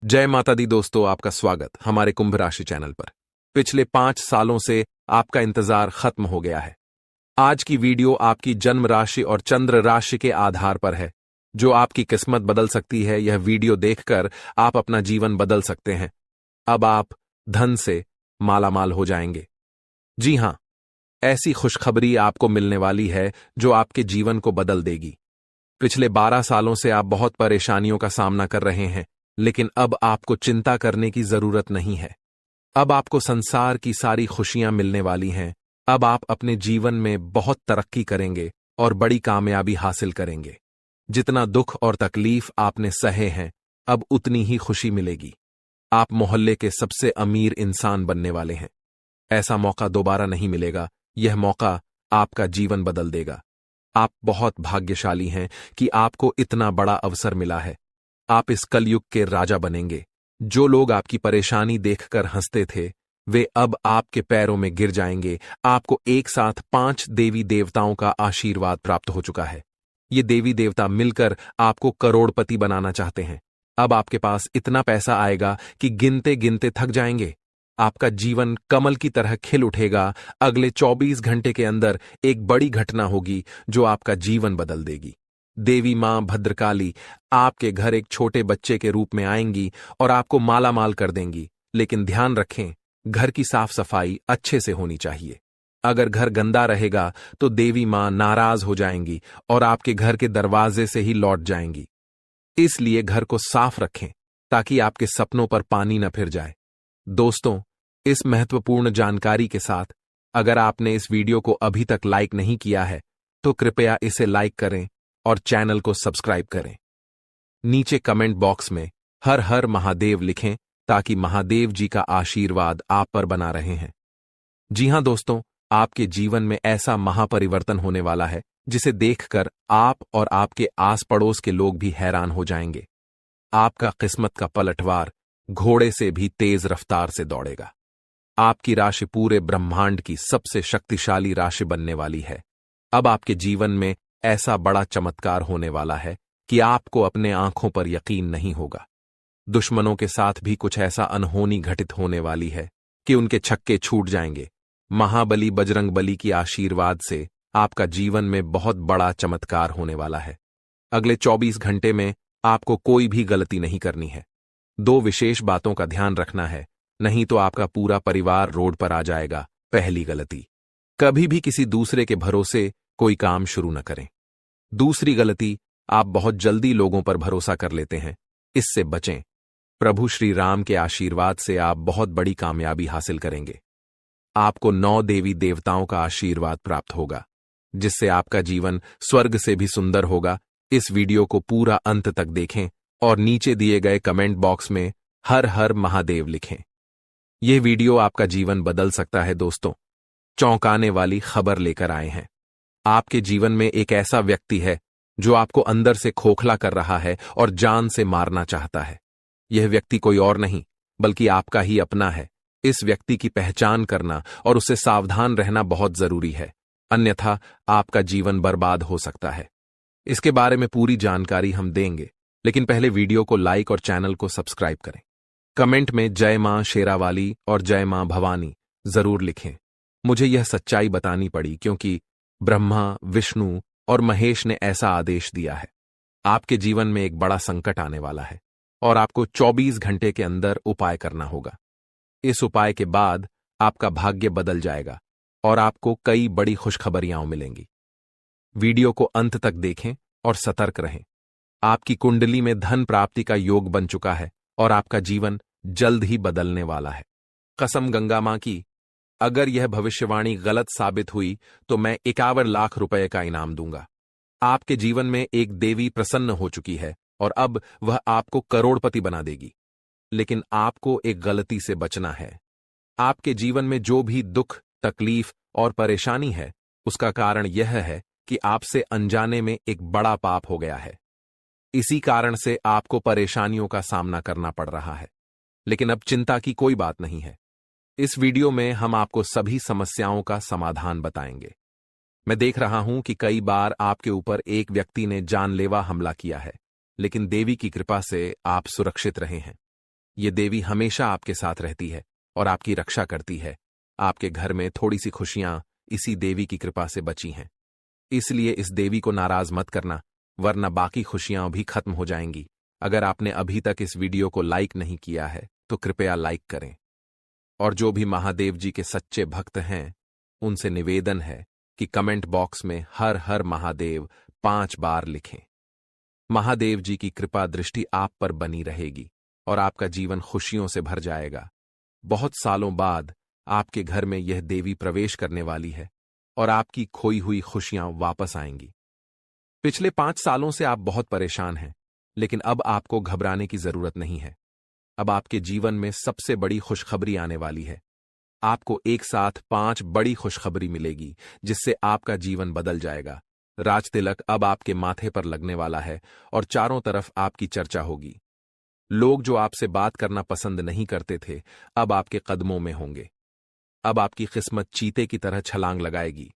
जय माता दी दोस्तों, आपका स्वागत हमारे कुंभ राशि चैनल पर। पिछले 5 सालों से आपका इंतजार खत्म हो गया है। आज की वीडियो आपकी जन्म राशि और चंद्र राशि के आधार पर है। जो आपकी किस्मत बदल सकती है, यह वीडियो देखकर आप अपना जीवन बदल सकते हैं। अब आप धन से मालामाल हो जाएंगे। जी हां, ऐसी खुशखबरी आपको मिलने वाली है जो आपके जीवन को बदल देगी। पिछले 12 सालों से आप बहुत परेशानियों का सामना कर रहे हैं, लेकिन अब आपको चिंता करने की जरूरत नहीं है। अब आपको संसार की सारी खुशियां मिलने वाली हैं। अब आप अपने जीवन में बहुत तरक्की करेंगे और बड़ी कामयाबी हासिल करेंगे। जितना दुख और तकलीफ आपने सहे हैं, अब उतनी ही खुशी मिलेगी। आप मोहल्ले के सबसे अमीर इंसान बनने वाले हैं। ऐसा मौका दोबारा नहीं मिलेगा। यह मौका आपका जीवन बदल देगा। आप बहुत भाग्यशाली हैं कि आपको इतना बड़ा अवसर मिला है। आप इस कलयुग के राजा बनेंगे। जो लोग आपकी परेशानी देखकर हंसते थे, वे अब आपके पैरों में गिर जाएंगे। आपको एक साथ 5 देवी देवताओं का आशीर्वाद प्राप्त हो चुका है। ये देवी देवता मिलकर आपको करोड़पति बनाना चाहते हैं। अब आपके पास इतना पैसा आएगा कि गिनते गिनते थक जाएंगे। आपका जीवन कमल की तरह खिल उठेगा। अगले 24 घंटे के अंदर एक बड़ी घटना होगी जो आपका जीवन बदल देगी। देवी मां भद्रकाली आपके घर एक छोटे बच्चे के रूप में आएंगी और आपको मालामाल कर देंगी। लेकिन ध्यान रखें, घर की साफ सफाई अच्छे से होनी चाहिए। अगर घर गंदा रहेगा तो देवी मां नाराज हो जाएंगी और आपके घर के दरवाजे से ही लौट जाएंगी। इसलिए घर को साफ रखें ताकि आपके सपनों पर पानी न फिर जाए। दोस्तों, इस महत्वपूर्ण जानकारी के साथ, अगर आपने इस वीडियो को अभी तक लाइक नहीं किया है तो कृपया इसे लाइक करें और चैनल को सब्सक्राइब करें। नीचे कमेंट बॉक्स में हर हर महादेव लिखें ताकि महादेव जी का आशीर्वाद आप पर बना रहे हैं। जी हां दोस्तों, आपके जीवन में ऐसा महापरिवर्तन होने वाला है जिसे देखकर आप और आपके आस पड़ोस के लोग भी हैरान हो जाएंगे। आपका किस्मत का पलटवार घोड़े से भी तेज रफ्तार से दौड़ेगा। आपकी राशि पूरे ब्रह्मांड की सबसे शक्तिशाली राशि बनने वाली है। अब आपके जीवन में ऐसा बड़ा चमत्कार होने वाला है कि आपको अपने आंखों पर यकीन नहीं होगा। दुश्मनों के साथ भी कुछ ऐसा अनहोनी घटित होने वाली है कि उनके छक्के छूट जाएंगे। महाबली बजरंगबली की आशीर्वाद से आपका जीवन में बहुत बड़ा चमत्कार होने वाला है। अगले 24 घंटे में आपको कोई भी गलती नहीं करनी है। 2 विशेष बातों का ध्यान रखना है, नहीं तो आपका पूरा परिवार रोड पर आ जाएगा। पहली गलती, कभी भी किसी दूसरे के भरोसे कोई काम शुरू न करें। दूसरी गलती, आप बहुत जल्दी लोगों पर भरोसा कर लेते हैं। इससे बचें। प्रभु श्री राम के आशीर्वाद से आप बहुत बड़ी कामयाबी हासिल करेंगे। आपको 9 देवी देवताओं का आशीर्वाद प्राप्त होगा, जिससे आपका जीवन स्वर्ग से भी सुंदर होगा। इस वीडियो को पूरा अंत तक देखें और नीचे दिए गए कमेंट बॉक्स में हर हर महादेव लिखें। यह वीडियो आपका जीवन बदल सकता है दोस्तों। चौंकाने वाली खबर लेकर आए हैं। आपके जीवन में एक ऐसा व्यक्ति है जो आपको अंदर से खोखला कर रहा है और जान से मारना चाहता है। यह व्यक्ति कोई और नहीं बल्कि आपका ही अपना है। इस व्यक्ति की पहचान करना और उससे सावधान रहना बहुत जरूरी है, अन्यथा आपका जीवन बर्बाद हो सकता है। इसके बारे में पूरी जानकारी हम देंगे, लेकिन पहले वीडियो को लाइक और चैनल को सब्सक्राइब करें। कमेंट में जय मां शेरावाली और जय मां भवानी जरूर लिखें। मुझे यह सच्चाई बतानी पड़ी क्योंकि ब्रह्मा, विष्णु और महेश ने ऐसा आदेश दिया है। आपके जीवन में एक बड़ा संकट आने वाला है और आपको 24 घंटे के अंदर उपाय करना होगा। इस उपाय के बाद आपका भाग्य बदल जाएगा और आपको कई बड़ी खुशखबरियां मिलेंगी। वीडियो को अंत तक देखें और सतर्क रहें। आपकी कुंडली में धन प्राप्ति का योग बन चुका है और आपका जीवन जल्द ही बदलने वाला है। कसम गंगा मां की, अगर यह भविष्यवाणी गलत साबित हुई तो मैं 51 लाख रुपए का इनाम दूंगा। आपके जीवन में एक देवी प्रसन्न हो चुकी है और अब वह आपको करोड़पति बना देगी। लेकिन आपको एक गलती से बचना है। आपके जीवन में जो भी दुख, तकलीफ और परेशानी है, उसका कारण यह है कि आपसे अनजाने में एक बड़ा पाप हो गया है। इसी कारण से आपको परेशानियों का सामना करना पड़ रहा है। लेकिन अब चिंता की कोई बात नहीं है। इस वीडियो में हम आपको सभी समस्याओं का समाधान बताएंगे। मैं देख रहा हूं कि कई बार आपके ऊपर एक व्यक्ति ने जानलेवा हमला किया है, लेकिन देवी की कृपा से आप सुरक्षित रहे हैं। ये देवी हमेशा आपके साथ रहती है और आपकी रक्षा करती है। आपके घर में थोड़ी सी खुशियां इसी देवी की कृपा से बची हैं। इसलिए इस देवी को नाराज मत करना, वरना बाकी खुशियां भी खत्म हो जाएंगी। अगर आपने अभी तक इस वीडियो को लाइक नहीं किया है तो कृपया लाइक करें। और जो भी महादेव जी के सच्चे भक्त हैं, उनसे निवेदन है कि कमेंट बॉक्स में हर हर महादेव 5 बार लिखें। महादेव जी की कृपा दृष्टि आप पर बनी रहेगी और आपका जीवन खुशियों से भर जाएगा। बहुत सालों बाद आपके घर में यह देवी प्रवेश करने वाली है और आपकी खोई हुई खुशियां वापस आएंगी। पिछले 5 सालों से आप बहुत परेशान हैं, लेकिन अब आपको घबराने की जरूरत नहीं है। अब आपके जीवन में सबसे बड़ी खुशखबरी आने वाली है। आपको एक साथ 5 बड़ी खुशखबरी मिलेगी, जिससे आपका जीवन बदल जाएगा। राज तिलक अब आपके माथे पर लगने वाला है और चारों तरफ आपकी चर्चा होगी। लोग जो आपसे बात करना पसंद नहीं करते थे, अब आपके कदमों में होंगे। अब आपकी किस्मत चीते की तरह छलांग लगाएगी।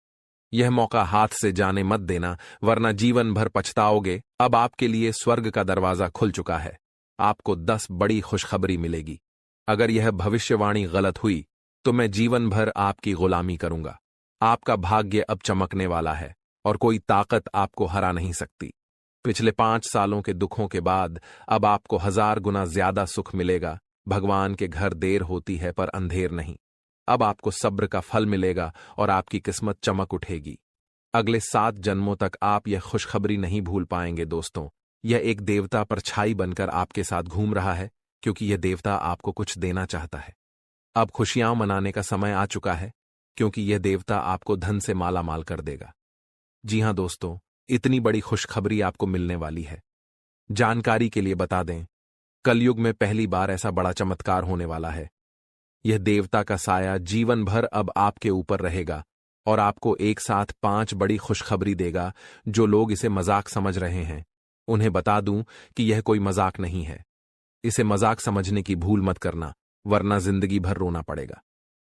यह मौका हाथ से जाने मत देना, वरना जीवन भर पछताओगे। अब आपके लिए स्वर्ग का दरवाजा खुल चुका है। आपको 10 बड़ी खुशखबरी मिलेगी। अगर यह भविष्यवाणी गलत हुई तो मैं जीवन भर आपकी गुलामी करूंगा। आपका भाग्य अब चमकने वाला है और कोई ताकत आपको हरा नहीं सकती। पिछले 5 सालों के दुखों के बाद अब आपको 1000 गुना ज्यादा सुख मिलेगा। भगवान के घर देर होती है पर अंधेर नहीं। अब आपको सब्र का फल मिलेगा और आपकी किस्मत चमक उठेगी। अगले 7 जन्मों तक आप यह खुशखबरी नहीं भूल पाएंगे। दोस्तों, यह एक देवता परछाई बनकर आपके साथ घूम रहा है, क्योंकि यह देवता आपको कुछ देना चाहता है। अब खुशियां मनाने का समय आ चुका है, क्योंकि यह देवता आपको धन से माला माल कर देगा। जी हां दोस्तों, इतनी बड़ी खुशखबरी आपको मिलने वाली है। जानकारी के लिए बता दें, कलयुग में पहली बार ऐसा बड़ा चमत्कार होने वाला है। यह देवता का साया जीवन भर अब आपके ऊपर रहेगा और आपको एक साथ 5 बड़ी खुशखबरी देगा। जो लोग इसे मजाक समझ रहे हैं, उन्हें बता दूं कि यह कोई मजाक नहीं है। इसे मजाक समझने की भूल मत करना, वरना जिंदगी भर रोना पड़ेगा।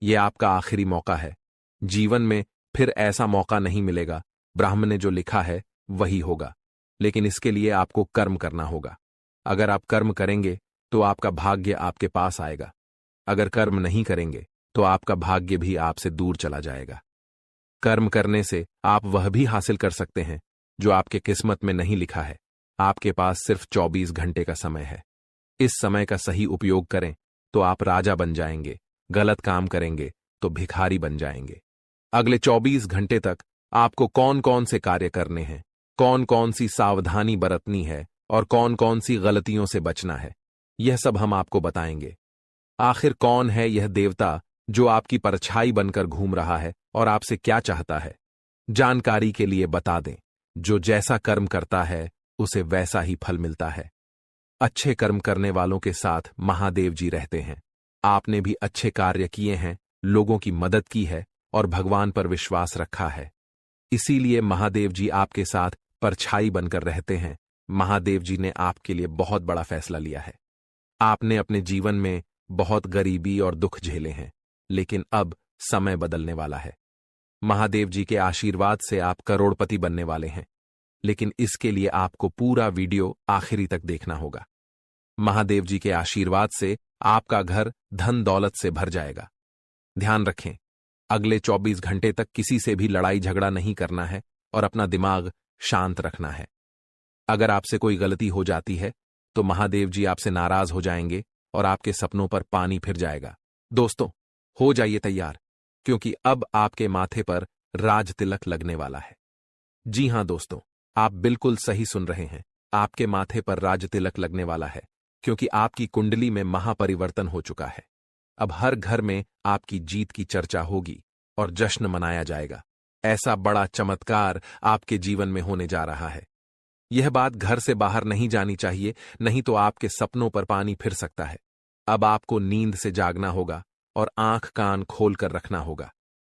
यह आपका आखिरी मौका है। जीवन में फिर ऐसा मौका नहीं मिलेगा। ब्राह्मण ने जो लिखा है वही होगा, लेकिन इसके लिए आपको कर्म करना होगा। अगर आप कर्म करेंगे तो आपका भाग्य आपके पास आएगा। अगर कर्म नहीं करेंगे तो आपका भाग्य भी आपसे दूर चला जाएगा। कर्म करने से आप वह भी हासिल कर सकते हैं जो आपके किस्मत में नहीं लिखा है। आपके पास सिर्फ 24 घंटे का समय है। इस समय का सही उपयोग करें तो आप राजा बन जाएंगे। गलत काम करेंगे तो भिखारी बन जाएंगे। अगले 24 घंटे तक आपको कौन कौन से कार्य करने हैं, कौन कौन सी सावधानी बरतनी है और कौन कौन सी गलतियों से बचना है, यह सब हम आपको बताएंगे। आखिर कौन है यह देवता जो आपकी परछाई बनकर घूम रहा है और आपसे क्या चाहता है? जानकारी के लिए बता दें, जो जैसा कर्म करता है उसे वैसा ही फल मिलता है। अच्छे कर्म करने वालों के साथ महादेव जी रहते हैं। आपने भी अच्छे कार्य किए हैं, लोगों की मदद की है और भगवान पर विश्वास रखा है। इसीलिए महादेव जी आपके साथ परछाई बनकर रहते हैं। महादेव जी ने आपके लिए बहुत बड़ा फैसला लिया है। आपने अपने जीवन में बहुत गरीबी और दुख झेले हैं, लेकिन अब समय बदलने वाला है। महादेव जी के आशीर्वाद से आप करोड़पति बनने वाले हैं, लेकिन इसके लिए आपको पूरा वीडियो आखिरी तक देखना होगा। महादेव जी के आशीर्वाद से आपका घर धन दौलत से भर जाएगा। ध्यान रखें, अगले 24 घंटे तक किसी से भी लड़ाई झगड़ा नहीं करना है और अपना दिमाग शांत रखना है। अगर आपसे कोई गलती हो जाती है तो महादेव जी आपसे नाराज हो जाएंगे और आपके सपनों पर पानी फिर जाएगा। दोस्तों, हो जाइए तैयार, क्योंकि अब आपके माथे पर राज तिलक लगने वाला है। जी हां दोस्तों, आप बिल्कुल सही सुन रहे हैं। आपके माथे पर राज तिलक लगने वाला है, क्योंकि आपकी कुंडली में महापरिवर्तन हो चुका है। अब हर घर में आपकी जीत की चर्चा होगी और जश्न मनाया जाएगा। ऐसा बड़ा चमत्कार आपके जीवन में होने जा रहा है। यह बात घर से बाहर नहीं जानी चाहिए, नहीं तो आपके सपनों पर पानी फिर सकता है। अब आपको नींद से जागना होगा और आंख कान खोल कर रखना होगा,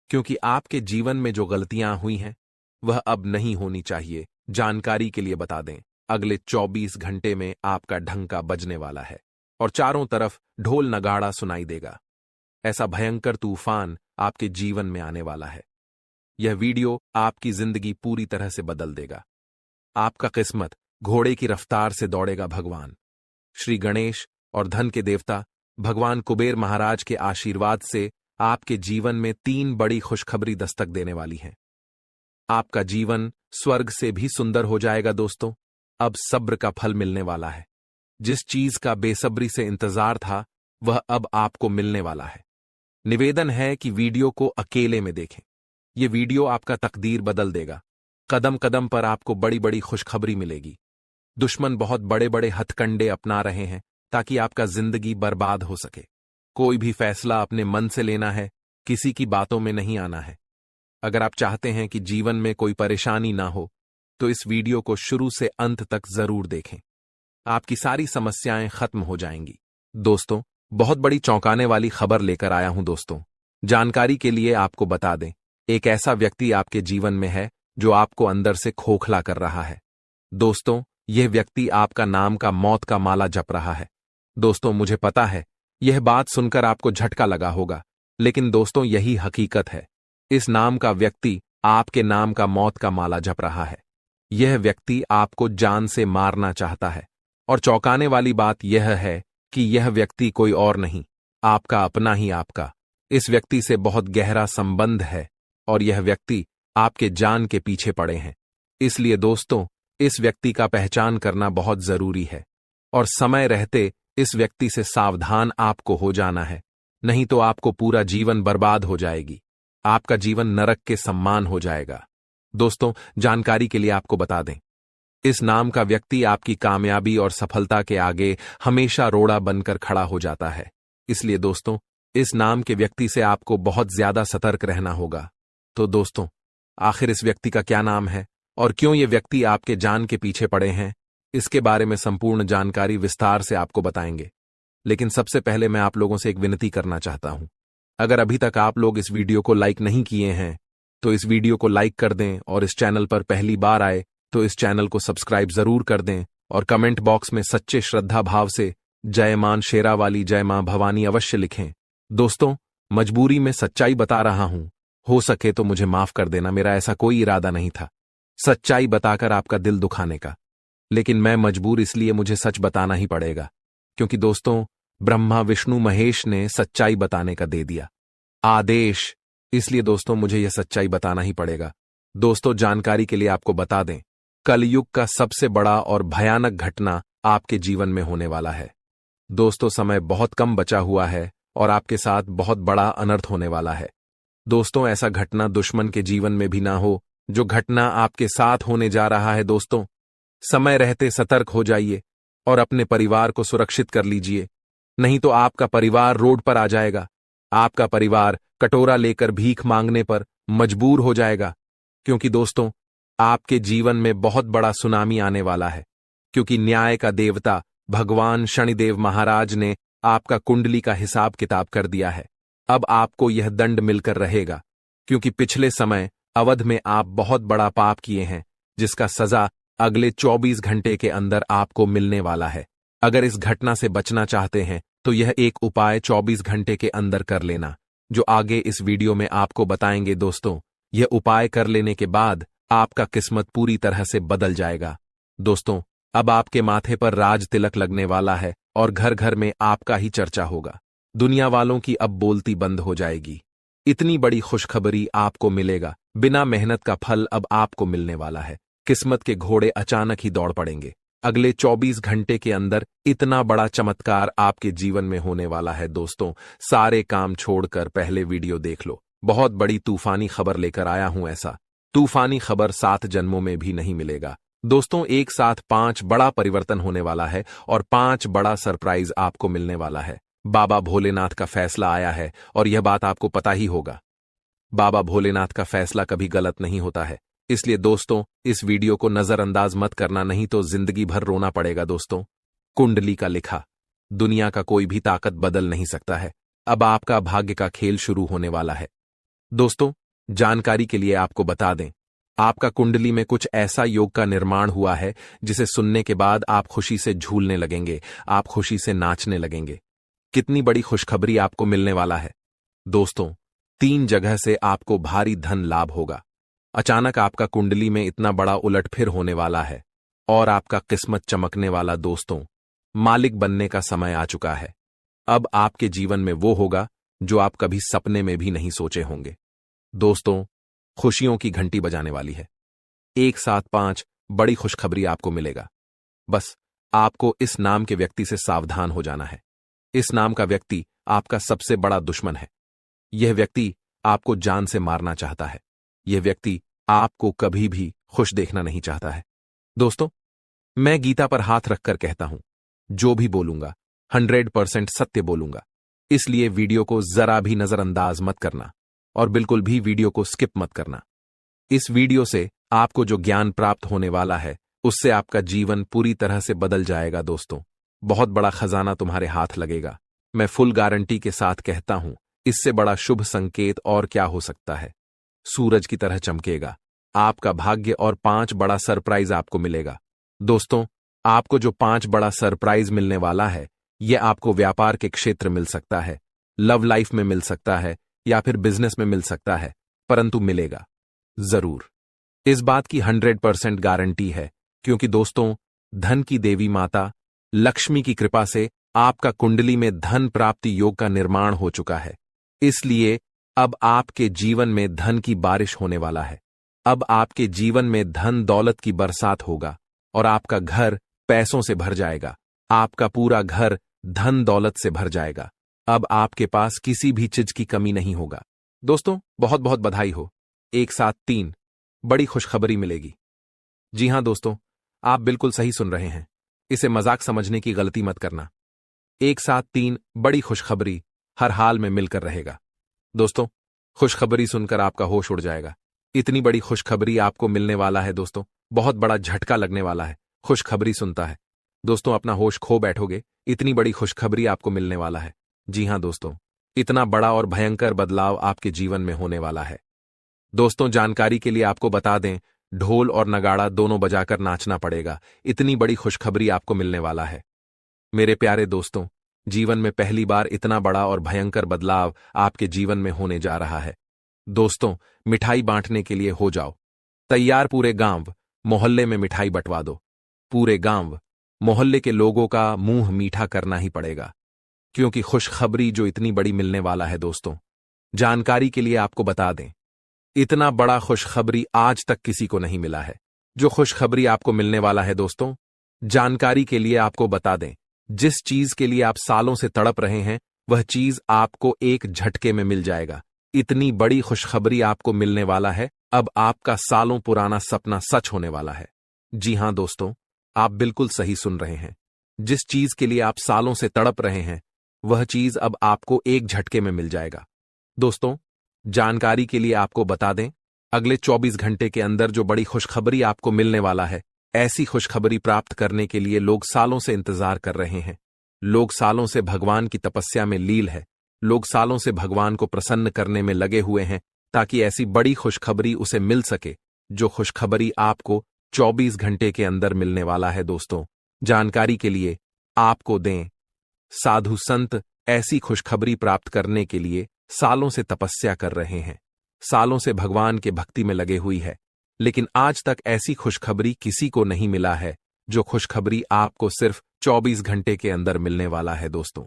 क्योंकि आपके जीवन में जो गलतियां हुई हैं वह अब नहीं होनी चाहिए। जानकारी के लिए बता दें, अगले 24 घंटे में आपका ढंका बजने वाला है और चारों तरफ ढोल नगाड़ा सुनाई देगा। ऐसा भयंकर तूफान आपके जीवन में आने वाला है। यह वीडियो आपकी जिंदगी पूरी तरह से बदल देगा। आपका किस्मत घोड़े की रफ्तार से दौड़ेगा। भगवान श्री गणेश और धन के देवता भगवान कुबेर महाराज के आशीर्वाद से आपके जीवन में 3 बड़ी खुशखबरी दस्तक देने वाली है। आपका जीवन स्वर्ग से भी सुंदर हो जाएगा दोस्तों। अब सब्र का फल मिलने वाला है। जिस चीज का बेसब्री से इंतजार था वह अब आपको मिलने वाला है। निवेदन है कि वीडियो को अकेले में देखें। ये वीडियो आपका तकदीर बदल देगा। कदम कदम पर आपको बड़ी बड़ी खुशखबरी मिलेगी। दुश्मन बहुत बड़े बड़े हथकंडे अपना रहे हैं ताकि आपका जिंदगी बर्बाद हो सके। कोई भी फैसला अपने मन से लेना है, किसी की बातों में नहीं आना है। अगर आप चाहते हैं कि जीवन में कोई परेशानी ना हो तो इस वीडियो को शुरू से अंत तक जरूर देखें। आपकी सारी समस्याएं खत्म हो जाएंगी। दोस्तों, बहुत बड़ी चौंकाने वाली खबर लेकर आया हूं दोस्तों। जानकारी के लिए आपको बता दें, एक ऐसा व्यक्ति आपके जीवन में है जो आपको अंदर से खोखला कर रहा है। दोस्तों, यह व्यक्ति आपका नाम का मौत का माला जप रहा है। दोस्तों, मुझे पता है यह बात सुनकर आपको झटका लगा होगा, लेकिन दोस्तों यही हकीकत है। इस नाम का व्यक्ति आपके नाम का मौत का माला जप रहा है। यह व्यक्ति आपको जान से मारना चाहता है। और चौंकाने वाली बात यह है कि यह व्यक्ति कोई और नहीं, आपका अपना ही आपका इस व्यक्ति से बहुत गहरा संबंध है और यह व्यक्ति आपके जान के पीछे पड़े हैं। इसलिए दोस्तों, इस व्यक्ति का पहचान करना बहुत जरूरी है और समय रहते इस व्यक्ति से सावधान आपको हो जाना है, नहीं तो आपको पूरा जीवन बर्बाद हो जाएगी। आपका जीवन नरक के समान हो जाएगा। दोस्तों, जानकारी के लिए आपको बता दें, इस नाम का व्यक्ति आपकी कामयाबी और सफलता के आगे हमेशा रोड़ा बनकर खड़ा हो जाता है। इसलिए दोस्तों, इस नाम के व्यक्ति से आपको बहुत ज्यादा सतर्क रहना होगा। तो दोस्तों, आखिर इस व्यक्ति का क्या नाम है और क्यों ये व्यक्ति आपके जान के पीछे पड़े हैं, इसके बारे में संपूर्ण जानकारी विस्तार से आपको बताएंगे। लेकिन सबसे पहले मैं आप लोगों से एक विनती करना चाहता हूं। अगर अभी तक आप लोग इस वीडियो को लाइक नहीं किए हैं तो इस वीडियो को लाइक कर दें और इस चैनल पर पहली बार आए तो इस चैनल को सब्सक्राइब जरूर कर दें और कमेंट बॉक्स में सच्चे श्रद्धा भाव से जय मां शेरावाली, जय मां भवानी अवश्य लिखें। दोस्तों, मजबूरी में सच्चाई बता रहा हूं, हो सके तो मुझे माफ कर देना। मेरा ऐसा कोई इरादा नहीं था सच्चाई बताकर आपका दिल दुखाने का, लेकिन मैं मजबूर इसलिए मुझे सच बताना ही पड़ेगा, क्योंकि दोस्तों ब्रह्मा विष्णु महेश ने सच्चाई बताने का दे दिया आदेश। इसलिए दोस्तों मुझे यह सच्चाई बताना ही पड़ेगा। दोस्तों, जानकारी के लिए आपको बता दें, कलयुग का सबसे बड़ा और भयानक घटना आपके जीवन में होने वाला है। दोस्तों, समय बहुत कम बचा हुआ है और आपके साथ बहुत बड़ा अनर्थ होने वाला है। दोस्तों, ऐसा घटना दुश्मन के जीवन में भी ना हो जो घटना आपके साथ होने जा रहा है। दोस्तों, समय रहते सतर्क हो जाइए और अपने परिवार को सुरक्षित कर लीजिए, नहीं तो आपका परिवार रोड पर आ जाएगा। आपका परिवार कटोरा लेकर भीख मांगने पर मजबूर हो जाएगा, क्योंकि दोस्तों आपके जीवन में बहुत बड़ा सुनामी आने वाला है। क्योंकि न्याय का देवता भगवान शनिदेव महाराज ने आपका कुंडली का हिसाब किताब कर दिया है। अब आपको यह दंड मिलकर रहेगा, क्योंकि पिछले समय अवध में आप बहुत बड़ा पाप किए हैं, जिसका सजा अगले 24 घंटे के अंदर आपको मिलने वाला है। अगर इस घटना से बचना चाहते हैं तो यह एक उपाय 24 घंटे के अंदर कर लेना, जो आगे इस वीडियो में आपको बताएंगे। दोस्तों, यह उपाय कर लेने के बाद आपका किस्मत पूरी तरह से बदल जाएगा। दोस्तों, अब आपके माथे पर राज तिलक लगने वाला है और घर घर में आपका ही चर्चा होगा। दुनिया वालों की अब बोलती बंद हो जाएगी। इतनी बड़ी खुशखबरी आपको मिलेगा। बिना मेहनत का फल अब आपको मिलने वाला है। किस्मत के घोड़े अचानक ही दौड़ पड़ेंगे। अगले 24 घंटे के अंदर इतना बड़ा चमत्कार आपके जीवन में होने वाला है। दोस्तों, सारे काम छोड़कर पहले वीडियो देख लो। बहुत बड़ी तूफानी खबर लेकर आया हूं। ऐसा तूफानी खबर 7 जन्मों में भी नहीं मिलेगा। दोस्तों, एक साथ 5 बड़ा परिवर्तन होने वाला है और 5 बड़ा सरप्राइज आपको मिलने वाला है। बाबा भोलेनाथ का फैसला आया है और यह बात आपको पता ही होगा। बाबा भोलेनाथ का फैसला कभी गलत नहीं होता है। इसलिए दोस्तों, इस वीडियो को नजरअंदाज मत करना, नहीं तो जिंदगी भर रोना पड़ेगा। दोस्तों, कुंडली का लिखा दुनिया का कोई भी ताकत बदल नहीं सकता है। अब आपका भाग्य का खेल शुरू होने वाला है। दोस्तों, जानकारी के लिए आपको बता दें, आपका कुंडली में कुछ ऐसा योग का निर्माण हुआ है जिसे सुनने के बाद आप खुशी से झूलने लगेंगे, आप खुशी से नाचने लगेंगे। कितनी बड़ी खुशखबरी आपको मिलने वाला है। दोस्तों, 3 जगह से आपको भारी धन लाभ होगा। अचानक आपका कुंडली में इतना बड़ा उलटफेर होने वाला है और आपका किस्मत चमकने वाला। दोस्तों, मालिक बनने का समय आ चुका है। अब आपके जीवन में वो होगा जो आप कभी सपने में भी नहीं सोचे होंगे। दोस्तों, खुशियों की घंटी बजाने वाली है। एक साथ 5 बड़ी खुशखबरी आपको मिलेगा। बस आपको इस नाम के व्यक्ति से सावधान हो जाना है। इस नाम का व्यक्ति आपका सबसे बड़ा दुश्मन है। यह व्यक्ति आपको जान से मारना चाहता है। यह व्यक्ति आपको कभी भी खुश देखना नहीं चाहता है। दोस्तों, मैं गीता पर हाथ रखकर कहता हूं, जो भी बोलूंगा 100% सत्य बोलूंगा। इसलिए वीडियो को जरा भी नजरअंदाज मत करना और बिल्कुल भी वीडियो को स्किप मत करना। इस वीडियो से आपको जो ज्ञान प्राप्त होने वाला है, उससे आपका जीवन पूरी तरह से बदल जाएगा। दोस्तों, बहुत बड़ा खजाना तुम्हारे हाथ लगेगा। मैं फुल गारंटी के साथ कहता हूं, इससे बड़ा शुभ संकेत और क्या हो सकता है। सूरज की तरह चमकेगा आपका भाग्य और 5 बड़ा सरप्राइज आपको मिलेगा। दोस्तों, आपको जो 5 बड़ा सरप्राइज मिलने वाला है, यह आपको व्यापार के क्षेत्र मिल सकता है, लव लाइफ में मिल सकता है या फिर बिजनेस में मिल सकता है, परंतु मिलेगा जरूर। इस बात की 100% गारंटी है, क्योंकि दोस्तों, धन की देवी माता लक्ष्मी की कृपा से आपका कुंडली में धन प्राप्ति योग का निर्माण हो चुका है। इसलिए अब आपके जीवन में धन की बारिश होने वाला है। अब आपके जीवन में धन दौलत की बरसात होगा और आपका घर पैसों से भर जाएगा। आपका पूरा घर धन दौलत से भर जाएगा। अब आपके पास किसी भी चीज की कमी नहीं होगा। दोस्तों, बहुत बहुत बधाई हो। एक साथ 3 बड़ी खुशखबरी मिलेगी। जी हां दोस्तों, आप बिल्कुल सही सुन रहे हैं। इसे मजाक समझने की गलती मत करना। एक साथ 3 बड़ी खुशखबरी हर हाल में मिलकर रहेगा। दोस्तों, खुशखबरी सुनकर आपका होश उड़ जाएगा। इतनी बड़ी खुशखबरी आपको मिलने वाला है दोस्तों, बहुत बड़ा झटका लगने वाला है। खुशखबरी सुनता है दोस्तों, अपना होश खो बैठोगे। इतनी बड़ी खुशखबरी आपको मिलने वाला है। जी हां दोस्तों, इतना बड़ा और भयंकर बदलाव आपके जीवन में होने वाला है। दोस्तों, जानकारी के लिए आपको बता दें, ढोल और नगाड़ा दोनों बजाकर नाचना पड़ेगा। इतनी बड़ी खुशखबरी आपको मिलने वाला है। मेरे प्यारे दोस्तों, जीवन में पहली बार इतना बड़ा और भयंकर बदलाव आपके जीवन में होने जा रहा है। दोस्तों, मिठाई बांटने के लिए हो जाओ तैयार। पूरे गांव मोहल्ले में मिठाई बंटवा दो। पूरे गांव मोहल्ले के लोगों का मुंह मीठा करना ही पड़ेगा, क्योंकि खुशखबरी जो इतनी बड़ी मिलने वाला है। दोस्तों, जानकारी के लिए आपको बता दें, इतना बड़ा खुशखबरी आज तक किसी को नहीं मिला है। जो खुशखबरी आपको मिलने वाला है दोस्तों, जानकारी के लिए आपको बता दें, जिस चीज के लिए आप सालों से तड़प रहे हैं, वह चीज आपको एक झटके में मिल जाएगा। इतनी बड़ी खुशखबरी आपको मिलने वाला है। अब आपका सालों पुराना सपना सच होने वाला है। जी हां दोस्तों, आप बिल्कुल सही सुन रहे हैं। जिस चीज के लिए आप सालों से तड़प रहे हैं, वह चीज अब आपको एक झटके में मिल जाएगा। दोस्तों, जानकारी के लिए आपको बता दें, अगले 24 घंटे के अंदर जो बड़ी खुशखबरी आपको मिलने वाला है, ऐसी खुशखबरी प्राप्त करने के लिए लोग सालों से इंतजार कर रहे हैं। लोग सालों से भगवान की तपस्या में लील है। लोग सालों से भगवान को प्रसन्न करने में लगे हुए हैं, ताकि ऐसी बड़ी खुशखबरी उसे मिल सके, जो खुशखबरी आपको 24 घंटे के अंदर मिलने वाला है। दोस्तों, जानकारी के लिए आपको दें, साधु संत ऐसी खुशखबरी प्राप्त करने के लिए सालों से तपस्या कर रहे हैं, सालों से भगवान के भक्ति में लगे हुई है, लेकिन आज तक ऐसी खुशखबरी किसी को नहीं मिला है, जो खुशखबरी आपको सिर्फ 24 घंटे के अंदर मिलने वाला है। दोस्तों,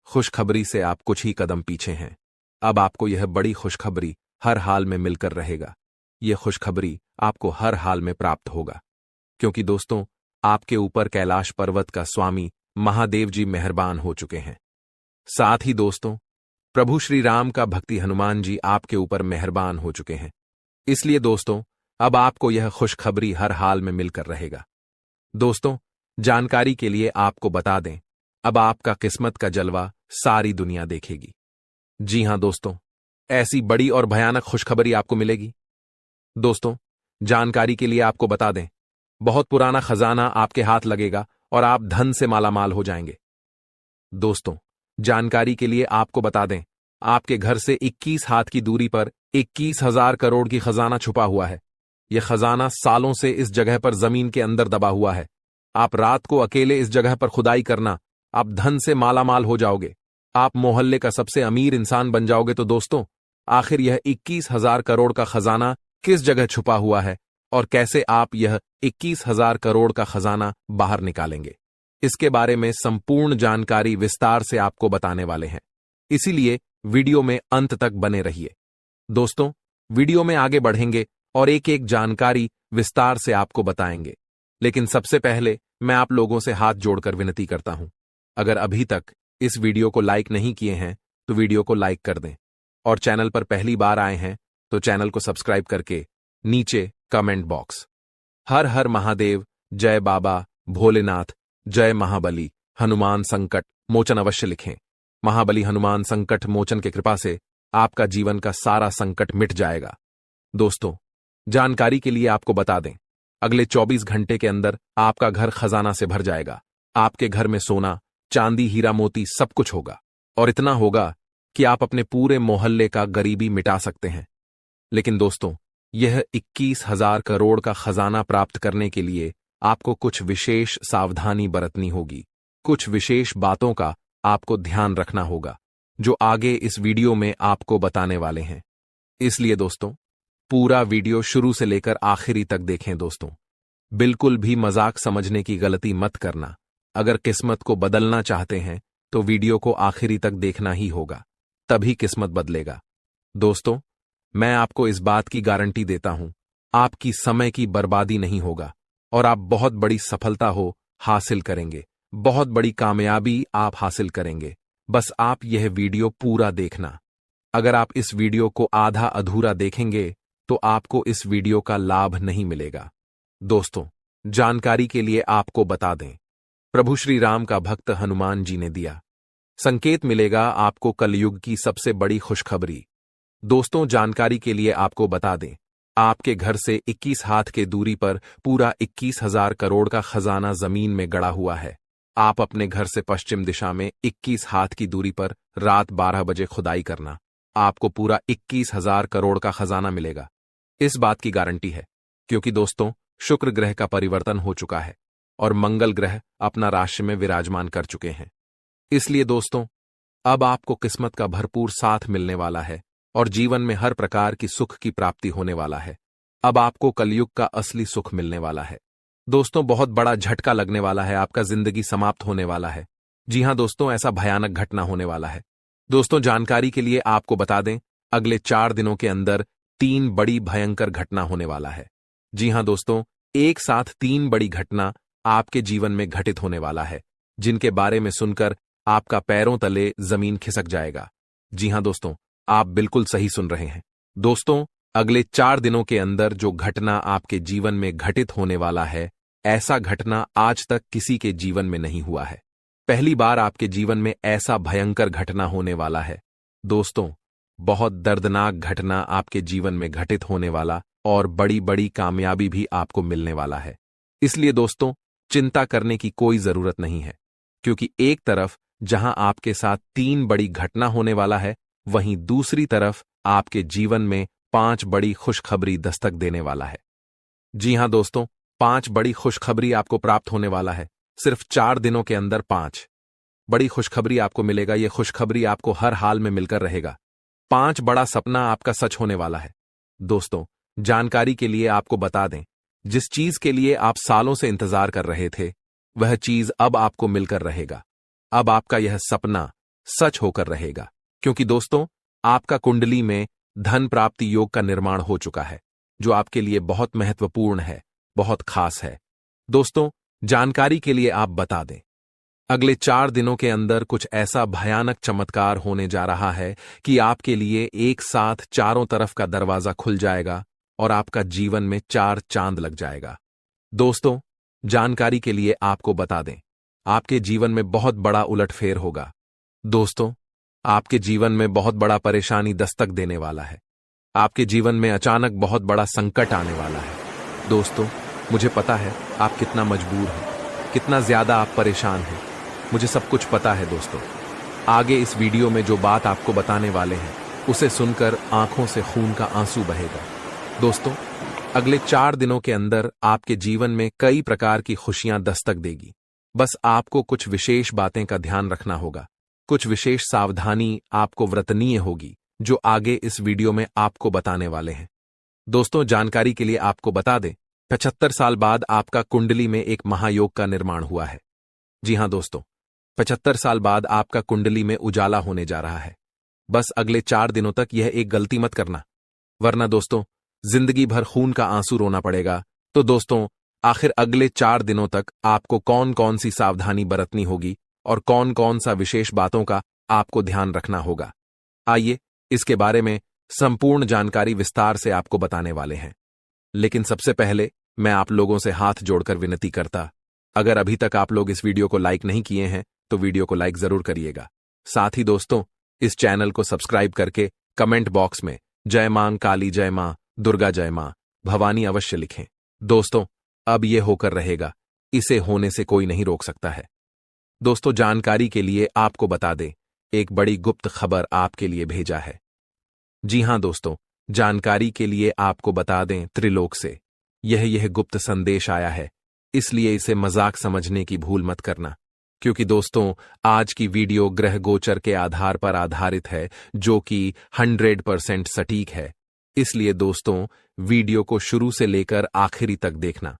खुशखबरी से आप कुछ ही कदम पीछे हैं। अब आपको यह बड़ी खुशखबरी हर हाल में मिलकर रहेगा। यह खुशखबरी आपको हर हाल में प्राप्त होगा, क्योंकि दोस्तों, आपके ऊपर कैलाश पर्वत का स्वामी महादेव जी मेहरबान हो चुके हैं। साथ ही दोस्तों, प्रभु श्री राम का भक्ति हनुमान जी आपके ऊपर मेहरबान हो चुके हैं। इसलिए दोस्तों, अब आपको यह खुशखबरी हर हाल में मिलकर रहेगा। दोस्तों, जानकारी के लिए आपको बता दें, अब आपका किस्मत का जलवा सारी दुनिया देखेगी। जी हां दोस्तों, ऐसी बड़ी और भयानक खुशखबरी आपको मिलेगी। दोस्तों, जानकारी के लिए आपको बता दें, बहुत पुराना खजाना आपके हाथ लगेगा और आप धन से मालामाल हो जाएंगे। दोस्तों, जानकारी के लिए आपको बता दें, आपके घर से 21 हाथ की दूरी पर 21,000 करोड़ की खजाना छुपा हुआ है। यह खजाना सालों से इस जगह पर जमीन के अंदर दबा हुआ है। आप रात को अकेले इस जगह पर खुदाई करना, आप धन से मालामाल हो जाओगे। आप मोहल्ले का सबसे अमीर इंसान बन जाओगे। तो दोस्तों, आखिर यह 21,000 करोड़ का खजाना किस जगह छुपा हुआ है और कैसे आप यह 21,000 करोड़ का खजाना बाहर निकालेंगे? इसके बारे में संपूर्ण जानकारी विस्तार से आपको बताने वाले हैं, इसीलिए वीडियो में अंत तक बने रहिए। दोस्तों, वीडियो में आगे बढ़ेंगे और एक एक जानकारी विस्तार से आपको बताएंगे, लेकिन सबसे पहले मैं आप लोगों से हाथ जोड़कर विनती करता हूं, अगर अभी तक इस वीडियो को लाइक नहीं किए हैं तो वीडियो को लाइक कर दें, और चैनल पर पहली बार आए हैं तो चैनल को सब्सक्राइब करके नीचे कमेंट बॉक्स हर हर महादेव, जय बाबा भोलेनाथ, जय महाबली हनुमान संकट मोचन अवश्य लिखें। महाबली हनुमान संकट मोचन की कृपा से आपका जीवन का सारा संकट मिट जाएगा। दोस्तों, जानकारी के लिए आपको बता दें, अगले 24 घंटे के अंदर आपका घर खजाना से भर जाएगा। आपके घर में सोना, चांदी, हीरा मोती सब कुछ होगा, और इतना होगा कि आप अपने पूरे मोहल्ले का गरीबी मिटा सकते हैं। लेकिन दोस्तों, यह 21,000 करोड़ का खजाना प्राप्त करने के लिए आपको कुछ विशेष सावधानी बरतनी होगी। कुछ विशेष बातों का आपको ध्यान रखना होगा, जो आगे इस वीडियो में आपको बताने वाले हैं। इसलिए दोस्तों, पूरा वीडियो शुरू से लेकर आखिरी तक देखें। दोस्तों, बिल्कुल भी मजाक समझने की गलती मत करना। अगर किस्मत को बदलना चाहते हैं तो वीडियो को आखिरी तक देखना ही होगा, तभी किस्मत बदलेगा। दोस्तों, मैं आपको इस बात की गारंटी देता हूं, आपकी समय की बर्बादी नहीं होगा और आप बहुत बड़ी सफलता हासिल करेंगे, बहुत बड़ी कामयाबी आप हासिल करेंगे। बस आप यह वीडियो पूरा देखना। अगर आप इस वीडियो को आधा अधूरा देखेंगे तो आपको इस वीडियो का लाभ नहीं मिलेगा। दोस्तों, जानकारी के लिए आपको बता दें, प्रभु श्री राम का भक्त हनुमान जी ने दिया संकेत मिलेगा आपको कलयुग की सबसे बड़ी खुशखबरी। दोस्तों, जानकारी के लिए आपको बता दें, आपके घर से 21 हाथ के दूरी पर पूरा 21,000 करोड़ का खजाना जमीन में गड़ा हुआ है। आप अपने घर से पश्चिम दिशा में 21 हाथ की दूरी पर रात 12 बजे खुदाई करना, आपको पूरा 21,000 करोड़ का खजाना मिलेगा। इस बात की गारंटी है क्योंकि दोस्तों, शुक्र ग्रह का परिवर्तन हो चुका है और मंगल ग्रह अपना राशि में विराजमान कर चुके हैं। इसलिए दोस्तों, अब आपको किस्मत का भरपूर साथ मिलने वाला है और जीवन में हर प्रकार की सुख की प्राप्ति होने वाला है। अब आपको कलयुग का असली सुख मिलने वाला है। दोस्तों, बहुत बड़ा झटका लगने वाला है, आपका जिंदगी समाप्त होने वाला है। जी हां दोस्तों, ऐसा भयानक घटना होने वाला है। दोस्तों, जानकारी के लिए आपको बता दें, अगले 4 दिनों के अंदर 3 बड़ी भयंकर घटना होने वाला है। जी हां दोस्तों, एक साथ 3 बड़ी घटना आपके जीवन में घटित होने वाला है, जिनके बारे में सुनकर आपका पैरों तले जमीन खिसक जाएगा। जी हां दोस्तों, आप बिल्कुल सही सुन रहे हैं। दोस्तों, अगले 4 दिनों के अंदर जो घटना आपके जीवन में घटित होने वाला है, ऐसा घटना आज तक किसी के जीवन में नहीं हुआ है। पहली बार आपके जीवन में ऐसा भयंकर घटना होने वाला है। दोस्तों, बहुत दर्दनाक घटना आपके जीवन में घटित होने वाला और बड़ी बड़ी कामयाबी भी आपको मिलने वाला है। इसलिए दोस्तों, चिंता करने की कोई जरूरत नहीं है, क्योंकि एक तरफ जहां आपके साथ 3 बड़ी घटना होने वाला है, वहीं दूसरी तरफ आपके जीवन में 5 बड़ी खुशखबरी दस्तक देने वाला है। जी हां दोस्तों, 5 बड़ी खुशखबरी आपको प्राप्त होने वाला है। सिर्फ 4 दिनों के अंदर 5 बड़ी खुशखबरी आपको मिलेगा। यह खुशखबरी आपको हर हाल में मिलकर रहेगा। 5 बड़ा सपना आपका सच होने वाला है। दोस्तों, जानकारी के लिए आपको बता दें, जिस चीज के लिए आप सालों से इंतजार कर रहे थे, वह चीज अब आपको मिलकर रहेगा। अब आपका यह सपना सच होकर रहेगा, क्योंकि दोस्तों, आपका कुंडली में धन प्राप्ति योग का निर्माण हो चुका है, जो आपके लिए बहुत महत्वपूर्ण है, बहुत खास है। दोस्तों, जानकारी के लिए आप बता दें, अगले 4 दिनों के अंदर कुछ ऐसा भयानक चमत्कार होने जा रहा है कि आपके लिए एक साथ चारों तरफ का दरवाजा खुल जाएगा और आपका जीवन में 4 चांद लग जाएगा। दोस्तों, जानकारी के लिए आपको बता दें, आपके जीवन में बहुत बड़ा उलटफेर होगा। दोस्तों, आपके जीवन में बहुत बड़ा परेशानी दस्तक देने वाला है। आपके जीवन में अचानक बहुत बड़ा संकट आने वाला है। दोस्तों, मुझे पता है आप कितना मजबूर हैं, कितना ज्यादा आप परेशान हैं। मुझे सब कुछ पता है। दोस्तों, आगे इस वीडियो में जो बात आपको बताने वाले हैं, उसे सुनकर आंखों से खून का आंसू बहेगा। दोस्तों, अगले 4 दिनों के अंदर आपके जीवन में कई प्रकार की खुशियां दस्तक देगी। बस आपको कुछ विशेष बातें का ध्यान रखना होगा, कुछ विशेष सावधानी आपको व्रतनीय होगी, जो आगे इस वीडियो में आपको बताने वाले हैं। दोस्तों, जानकारी के लिए आपको बता दें, 75 साल बाद आपका कुंडली में एक महायोग का निर्माण हुआ है, जी हाँ दोस्तों, 75 साल बाद आपका कुंडली में उजाला होने जा रहा है। बस अगले 4 दिनों तक यह एक गलती मत करना, वरना दोस्तों जिंदगी भर खून का आंसू रोना पड़ेगा। तो दोस्तों, आखिर अगले 4 दिनों तक आपको कौन कौन सी सावधानी बरतनी होगी और कौन कौन सा विशेष बातों का आपको ध्यान रखना होगा, आइए इसके बारे में संपूर्ण जानकारी विस्तार से आपको बताने वाले हैं। लेकिन सबसे पहले मैं आप लोगों से हाथ जोड़कर विनती करता, अगर अभी तक आप लोग इस वीडियो को लाइक नहीं किए हैं तो वीडियो को लाइक जरूर करिएगा। साथ ही दोस्तों, इस चैनल को सब्सक्राइब करके कमेंट बॉक्स में जय मां काली, जय मां दुर्गा, जय मां भवानी अवश्य लिखें। दोस्तों, अब यह होकर रहेगा, इसे होने से कोई नहीं रोक सकता है। दोस्तों, जानकारी के लिए आपको बता दें, एक बड़ी गुप्त खबर आपके लिए भेजा है। जी हां दोस्तों, जानकारी के लिए आपको बता दें, त्रिलोक से यह गुप्त संदेश आया है, इसलिए इसे मजाक समझने की भूल मत करना, क्योंकि दोस्तों आज की वीडियो ग्रह गोचर के आधार पर आधारित है, जो कि 100% सटीक है। इसलिए दोस्तों वीडियो को शुरू से लेकर आखिरी तक देखना।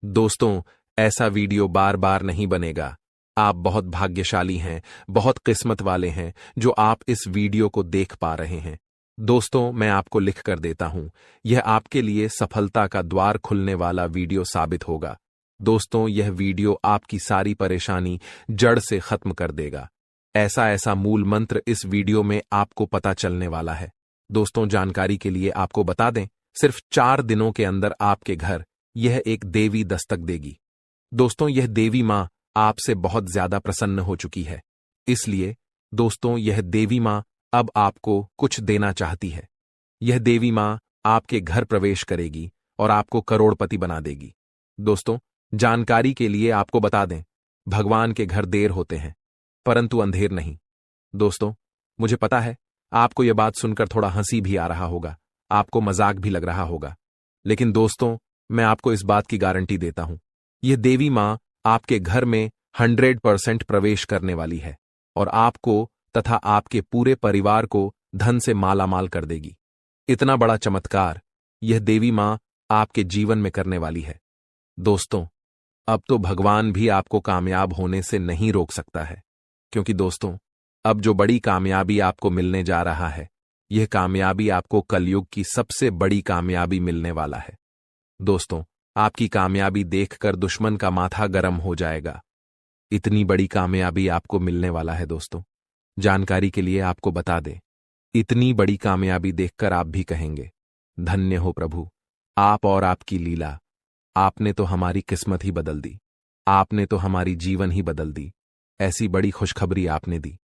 दोस्तों, ऐसा वीडियो बार बार नहीं बनेगा। आप बहुत भाग्यशाली हैं, बहुत किस्मत वाले हैं जो आप इस वीडियो को देख पा रहे हैं। दोस्तों, मैं आपको लिख कर देता हूं, यह आपके लिए सफलता का द्वार खुलने वाला वीडियो साबित होगा। दोस्तों, यह वीडियो आपकी सारी परेशानी जड़ से खत्म कर देगा। ऐसा ऐसा मूल मंत्र इस वीडियो में आपको पता चलने वाला है। दोस्तों, जानकारी के लिए आपको बता दें, सिर्फ 4 दिनों के अंदर आपके घर यह एक देवी दस्तक देगी। दोस्तों, यह देवी मां आपसे बहुत ज्यादा प्रसन्न हो चुकी है, इसलिए दोस्तों यह देवी मां अब आपको कुछ देना चाहती है। यह देवी मां आपके घर प्रवेश करेगी और आपको करोड़पति बना देगी। दोस्तों, जानकारी के लिए आपको बता दें, भगवान के घर देर होते हैं परंतु अंधेर नहीं। दोस्तों, मुझे पता है आपको यह बात सुनकर थोड़ा हंसी भी आ रहा होगा, आपको मजाक भी लग रहा होगा, लेकिन दोस्तों मैं आपको इस बात की गारंटी देता हूं, यह देवी मां आपके घर में 100% प्रवेश करने वाली है और आपको तथा आपके पूरे परिवार को धन से मालामाल कर देगी। इतना बड़ा चमत्कार यह देवी मां आपके जीवन में करने वाली है। दोस्तों, अब तो भगवान भी आपको कामयाब होने से नहीं रोक सकता है, क्योंकि दोस्तों अब जो बड़ी कामयाबी आपको मिलने जा रहा है, यह कामयाबी आपको कलयुग की सबसे बड़ी कामयाबी मिलने वाला है। दोस्तों, आपकी कामयाबी देखकर दुश्मन का माथा गर्म हो जाएगा। इतनी बड़ी कामयाबी आपको मिलने वाला है। दोस्तों, जानकारी के लिए आपको बता दें, इतनी बड़ी कामयाबी देखकर आप भी कहेंगे, धन्य हो प्रभु, आप और आपकी लीला, आपने तो हमारी किस्मत ही बदल दी, आपने तो हमारी जीवन ही बदल दी। ऐसी बड़ी खुशखबरी आपने दी,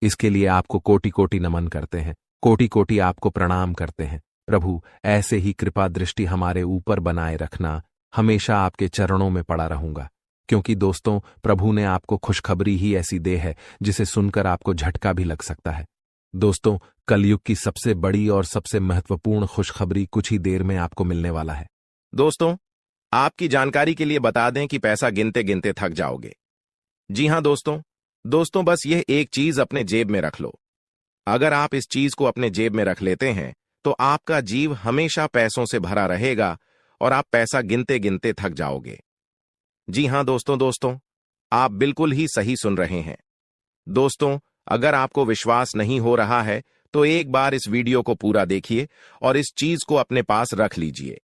इसके लिए आपको कोटि कोटि नमन करते हैं, कोटि कोटि आपको प्रणाम करते हैं। प्रभु, ऐसे ही कृपा दृष्टि हमारे ऊपर बनाए रखना, हमेशा आपके चरणों में पड़ा रहूंगा, क्योंकि दोस्तों प्रभु ने आपको खुशखबरी ही ऐसी दे है जिसे सुनकर आपको झटका भी लग सकता है। दोस्तों, कलयुग की सबसे बड़ी और सबसे महत्वपूर्ण खुशखबरी कुछ ही देर में आपको मिलने वाला है। दोस्तों, आपकी जानकारी के लिए बता दें कि पैसा गिनते गिनते थक जाओगे। जी हां दोस्तों बस यह एक चीज अपने जेब में रख लो। अगर आप इस चीज को अपने जेब में रख लेते हैं तो आपका जीव हमेशा पैसों से भरा रहेगा और आप पैसा गिनते गिनते थक जाओगे। जी हां दोस्तों आप बिल्कुल ही सही सुन रहे हैं। दोस्तों, अगर आपको विश्वास नहीं हो रहा है तो एक बार इस वीडियो को पूरा देखिए और इस चीज को अपने पास रख लीजिए,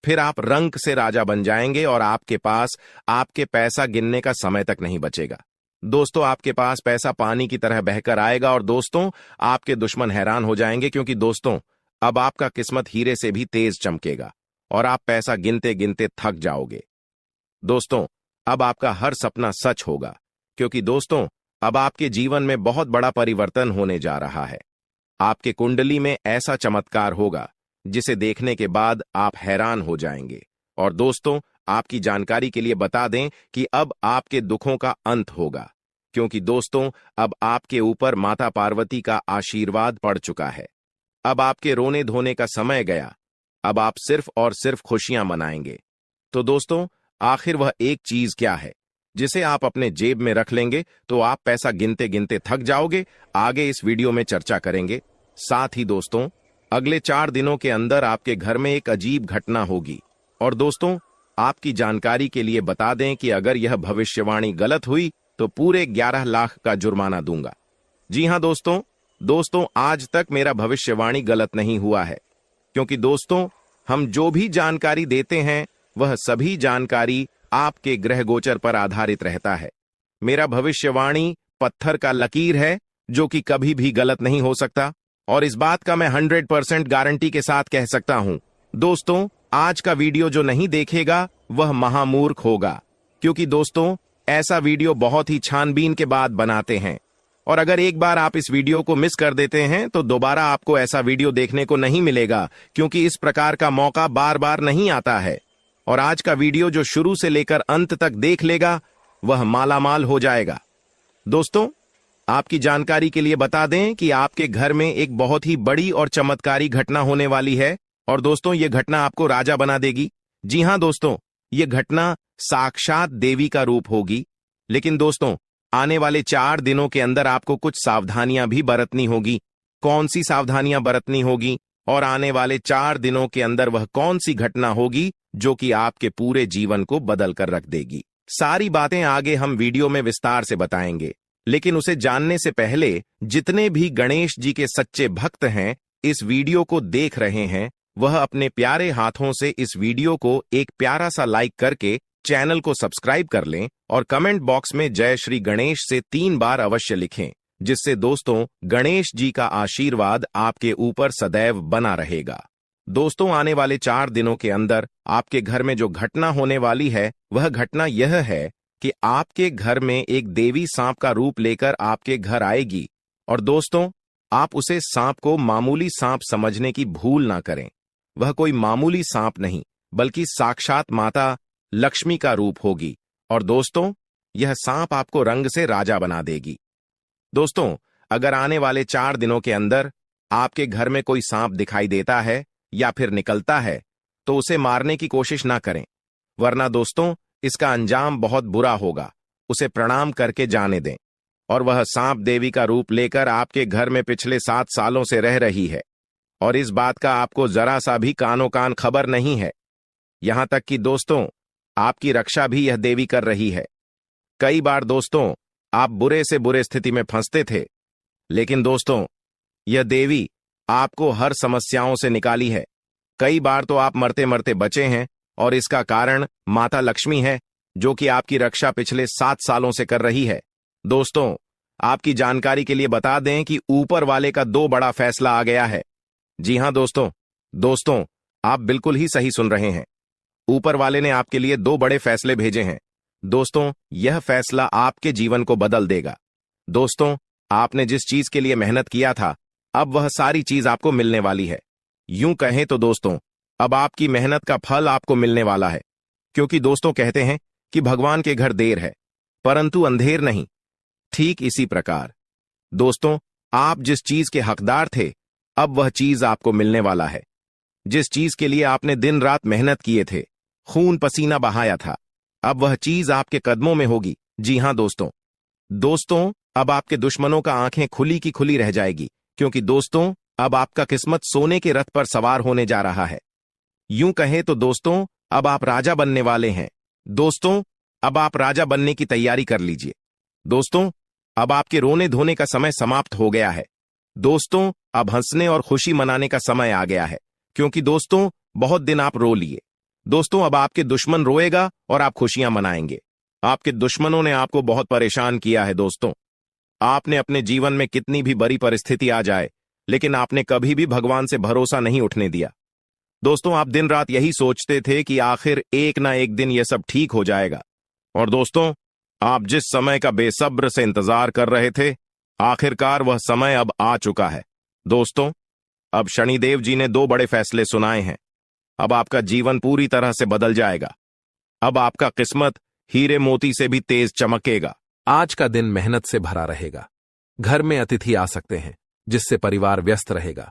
फिर आप रंक से राजा बन जाएंगे और आपके पास आपके पैसा गिनने का समय तक नहीं बचेगा। दोस्तों, आपके पास पैसा पानी की तरह बहकर आएगा और दोस्तों आपके दुश्मन हैरान हो जाएंगे, क्योंकि दोस्तों अब आपका किस्मत हीरे से भी तेज चमकेगा और आप पैसा गिनते गिनते थक जाओगे। दोस्तों, अब आपका हर सपना सच होगा, क्योंकि दोस्तों अब आपके जीवन में बहुत बड़ा परिवर्तन होने जा रहा है। आपके कुंडली में ऐसा चमत्कार होगा जिसे देखने के बाद आप हैरान हो जाएंगे। और दोस्तों, आपकी जानकारी के लिए बता दें कि अब आपके दुखों का अंत होगा, क्योंकि दोस्तों अब आपके ऊपर माता पार्वती का आशीर्वाद पड़ चुका है। अब आपके रोने धोने का समय गया, अब आप सिर्फ और सिर्फ खुशियां मनाएंगे। तो दोस्तों, आखिर वह एक चीज क्या है जिसे आप अपने जेब में रख लेंगे तो आप पैसा गिनते गिनते थक जाओगे, आगे इस वीडियो में चर्चा करेंगे। साथ ही दोस्तों, अगले 4 दिनों के अंदर आपके घर में एक अजीब घटना होगी। और दोस्तों, आपकी जानकारी के लिए बता दें कि अगर यह भविष्यवाणी गलत हुई तो पूरे 11 लाख का जुर्माना दूंगा। जी हाँ दोस्तों आज तक मेरा भविष्यवाणी गलत नहीं हुआ है, क्योंकि दोस्तों हम जो भी जानकारी देते हैं वह सभी जानकारी आपके ग्रह गोचर पर आधारित रहता है। मेरा भविष्यवाणी पत्थर का लकीर है जो कि कभी भी गलत नहीं हो सकता, और इस बात का मैं 100% गारंटी के साथ कह सकता हूं। दोस्तों आज का वीडियो जो नहीं देखेगा वह महामूर्ख होगा, क्योंकि दोस्तों ऐसा वीडियो बहुत ही छानबीन के बाद बनाते हैं, और अगर एक बार आप इस वीडियो को मिस कर देते हैं तो दोबारा आपको ऐसा वीडियो देखने को नहीं मिलेगा, क्योंकि इस प्रकार का मौका बार बार नहीं आता है। और आज का वीडियो जो शुरू से लेकर अंत तक देख लेगा वह मालामाल हो जाएगा। दोस्तों आपकी जानकारी के लिए बता दें कि आपके घर में एक बहुत ही बड़ी और चमत्कारी घटना होने वाली है, और दोस्तों यह घटना आपको राजा बना देगी। जी हां दोस्तों, यह घटना साक्षात देवी का रूप होगी। लेकिन दोस्तों आने वाले 4 दिनों के अंदर आपको कुछ सावधानियां भी बरतनी होगी। कौन सी सावधानियां बरतनी होगी और आने वाले 4 दिनों के अंदर वह कौन सी घटना होगी जो कि आपके पूरे जीवन को बदल कर रख देगी, सारी बातें आगे हम वीडियो में विस्तार से बताएंगे। लेकिन उसे जानने से पहले जितने भी गणेश जी के सच्चे भक्त हैं इस वीडियो को देख रहे हैं, वह अपने प्यारे हाथों से इस वीडियो को एक प्यारा सा लाइक करके चैनल को सब्सक्राइब कर लें, और कमेंट बॉक्स में जय श्री गणेश से 3 बार अवश्य लिखें, जिससे दोस्तों गणेश जी का आशीर्वाद आपके ऊपर सदैव बना रहेगा। दोस्तों आने वाले 4 दिनों के अंदर आपके घर में जो घटना होने वाली है वह घटना यह है कि आपके घर में एक देवी सांप का रूप लेकर आपके घर आएगी, और दोस्तों आप उसे सांप को मामूली सांप समझने की भूल ना करें। वह कोई मामूली सांप नहीं बल्कि साक्षात माता लक्ष्मी का रूप होगी, और दोस्तों यह सांप आपको रंग से राजा बना देगी। दोस्तों अगर आने वाले 4 दिनों के अंदर आपके घर में कोई सांप दिखाई देता है या फिर निकलता है तो उसे मारने की कोशिश ना करें, वरना दोस्तों इसका अंजाम बहुत बुरा होगा। उसे प्रणाम करके जाने दें। और वह सांप देवी का रूप लेकर आपके घर में पिछले 7 सालों से रह रही है, और इस बात का आपको जरा सा भी कानो कान खबर नहीं है। यहां तक कि दोस्तों आपकी रक्षा भी यह देवी कर रही है। कई बार दोस्तों आप बुरे से बुरे स्थिति में फंसते थे, लेकिन दोस्तों यह देवी आपको हर समस्याओं से निकाली है। कई बार तो आप मरते मरते बचे हैं, और इसका कारण माता लक्ष्मी है जो कि आपकी रक्षा पिछले 7 सालों से कर रही है। दोस्तों आपकी जानकारी के लिए बता दें कि ऊपर वाले का 2 बड़ा फैसला आ गया है। जी हां दोस्तों आप बिल्कुल ही सही सुन रहे हैं। ऊपर वाले ने आपके लिए 2 बड़े फैसले भेजे हैं। दोस्तों यह फैसला आपके जीवन को बदल देगा। दोस्तों आपने जिस चीज के लिए मेहनत किया था अब वह सारी चीज आपको मिलने वाली है। यूं कहें तो दोस्तों अब आपकी मेहनत का फल आपको मिलने वाला है, क्योंकि दोस्तों कहते हैं कि भगवान के घर देर है परंतु अंधेर नहीं। ठीक इसी प्रकार दोस्तों आप जिस चीज के हकदार थे अब वह चीज आपको मिलने वाला है। जिस चीज के लिए आपने दिन रात मेहनत किए थे, खून पसीना बहाया था, अब वह चीज आपके कदमों में होगी। जी हां दोस्तों अब आपके दुश्मनों का आंखें खुली की खुली रह जाएगी, क्योंकि दोस्तों अब आपका किस्मत सोने के रथ पर सवार होने जा रहा है। यूं कहें तो दोस्तों अब आप राजा बनने वाले हैं। दोस्तों अब आप राजा बनने की तैयारी कर लीजिए। दोस्तों अब आपके रोने धोने का समय समाप्त हो गया है। दोस्तों अब हंसने और खुशी मनाने का समय आ गया है, क्योंकि दोस्तों बहुत दिन आप रो लिए। दोस्तों अब आपके दुश्मन रोएगा और आप खुशियां मनाएंगे। आपके दुश्मनों ने आपको बहुत परेशान किया है। दोस्तों आपने अपने जीवन में कितनी भी बड़ी परिस्थिति आ जाए, लेकिन आपने कभी भी भगवान से भरोसा नहीं उठने दिया। दोस्तों आप दिन रात यही सोचते थे कि आखिर एक ना एक दिन यह सब ठीक हो जाएगा, और दोस्तों आप जिस समय का बेसब्र से इंतजार कर रहे थे आखिरकार वह समय अब आ चुका है। दोस्तों अब शनिदेव जी ने 2 बड़े फैसले सुनाए हैं। अब आपका जीवन पूरी तरह से बदल जाएगा। अब आपका किस्मत हीरे मोती से भी तेज चमकेगा। आज का दिन मेहनत से भरा रहेगा। घर में अतिथि आ सकते हैं, जिससे परिवार व्यस्त रहेगा।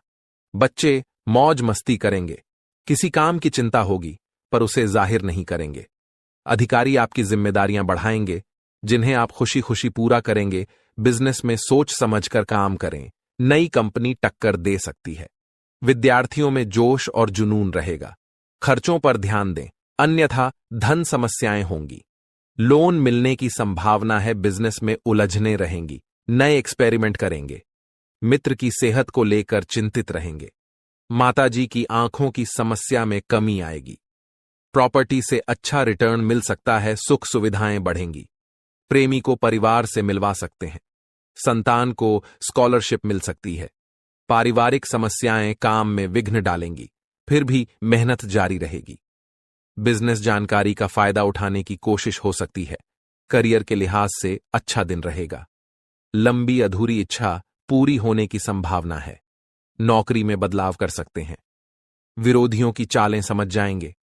बच्चे मौज मस्ती करेंगे। किसी काम की चिंता होगी पर उसे जाहिर नहीं करेंगे। अधिकारी आपकी जिम्मेदारियां बढ़ाएंगे, जिन्हें आप खुशी खुशी पूरा करेंगे। बिजनेस में सोच समझकर काम करें। नई कंपनी टक्कर दे सकती है। विद्यार्थियों में जोश और जुनून रहेगा। खर्चों पर ध्यान दें, अन्यथा धन समस्याएं होंगी। लोन मिलने की संभावना है, बिजनेस में उलझने रहेंगी, नए एक्सपेरिमेंट करेंगे। मित्र की सेहत को लेकर चिंतित रहेंगे। माताजी की आंखों की समस्या में कमी आएगी। प्रॉपर्टी से अच्छा रिटर्न मिल सकता है, सुख सुविधाएं बढ़ेंगी। प्रेमी को परिवार से मिलवा सकते हैं। संतान को स्कॉलरशिप मिल सकती है। पारिवारिक समस्याएं काम में विघ्न डालेंगी, फिर भी मेहनत जारी रहेगी। बिजनेस जानकारी का फायदा उठाने की कोशिश हो सकती है। करियर के लिहाज से अच्छा दिन रहेगा। लंबी अधूरी इच्छा पूरी होने की संभावना है। नौकरी में बदलाव कर सकते हैं। विरोधियों की चालें समझ जाएंगे।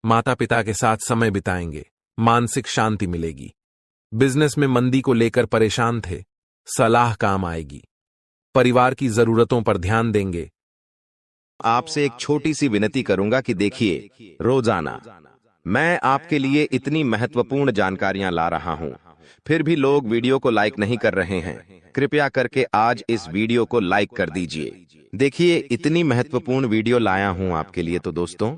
माता पिता के साथ समय बिताएंगे। मानसिक शांति मिलेगी। बिजनेस में मंदी को लेकर परेशान थे, सलाह काम आएगी। परिवार की जरूरतों पर ध्यान देंगे। आपसे एक छोटी सी विनती करूंगा कि देखिए, रोजाना मैं आपके लिए इतनी महत्वपूर्ण जानकारियां ला रहा हूं, फिर भी लोग वीडियो को लाइक नहीं कर रहे हैं। कृपया करके आज इस वीडियो को लाइक कर दीजिए। देखिए, इतनी महत्वपूर्ण वीडियो लाया हूं आपके लिए, तो दोस्तों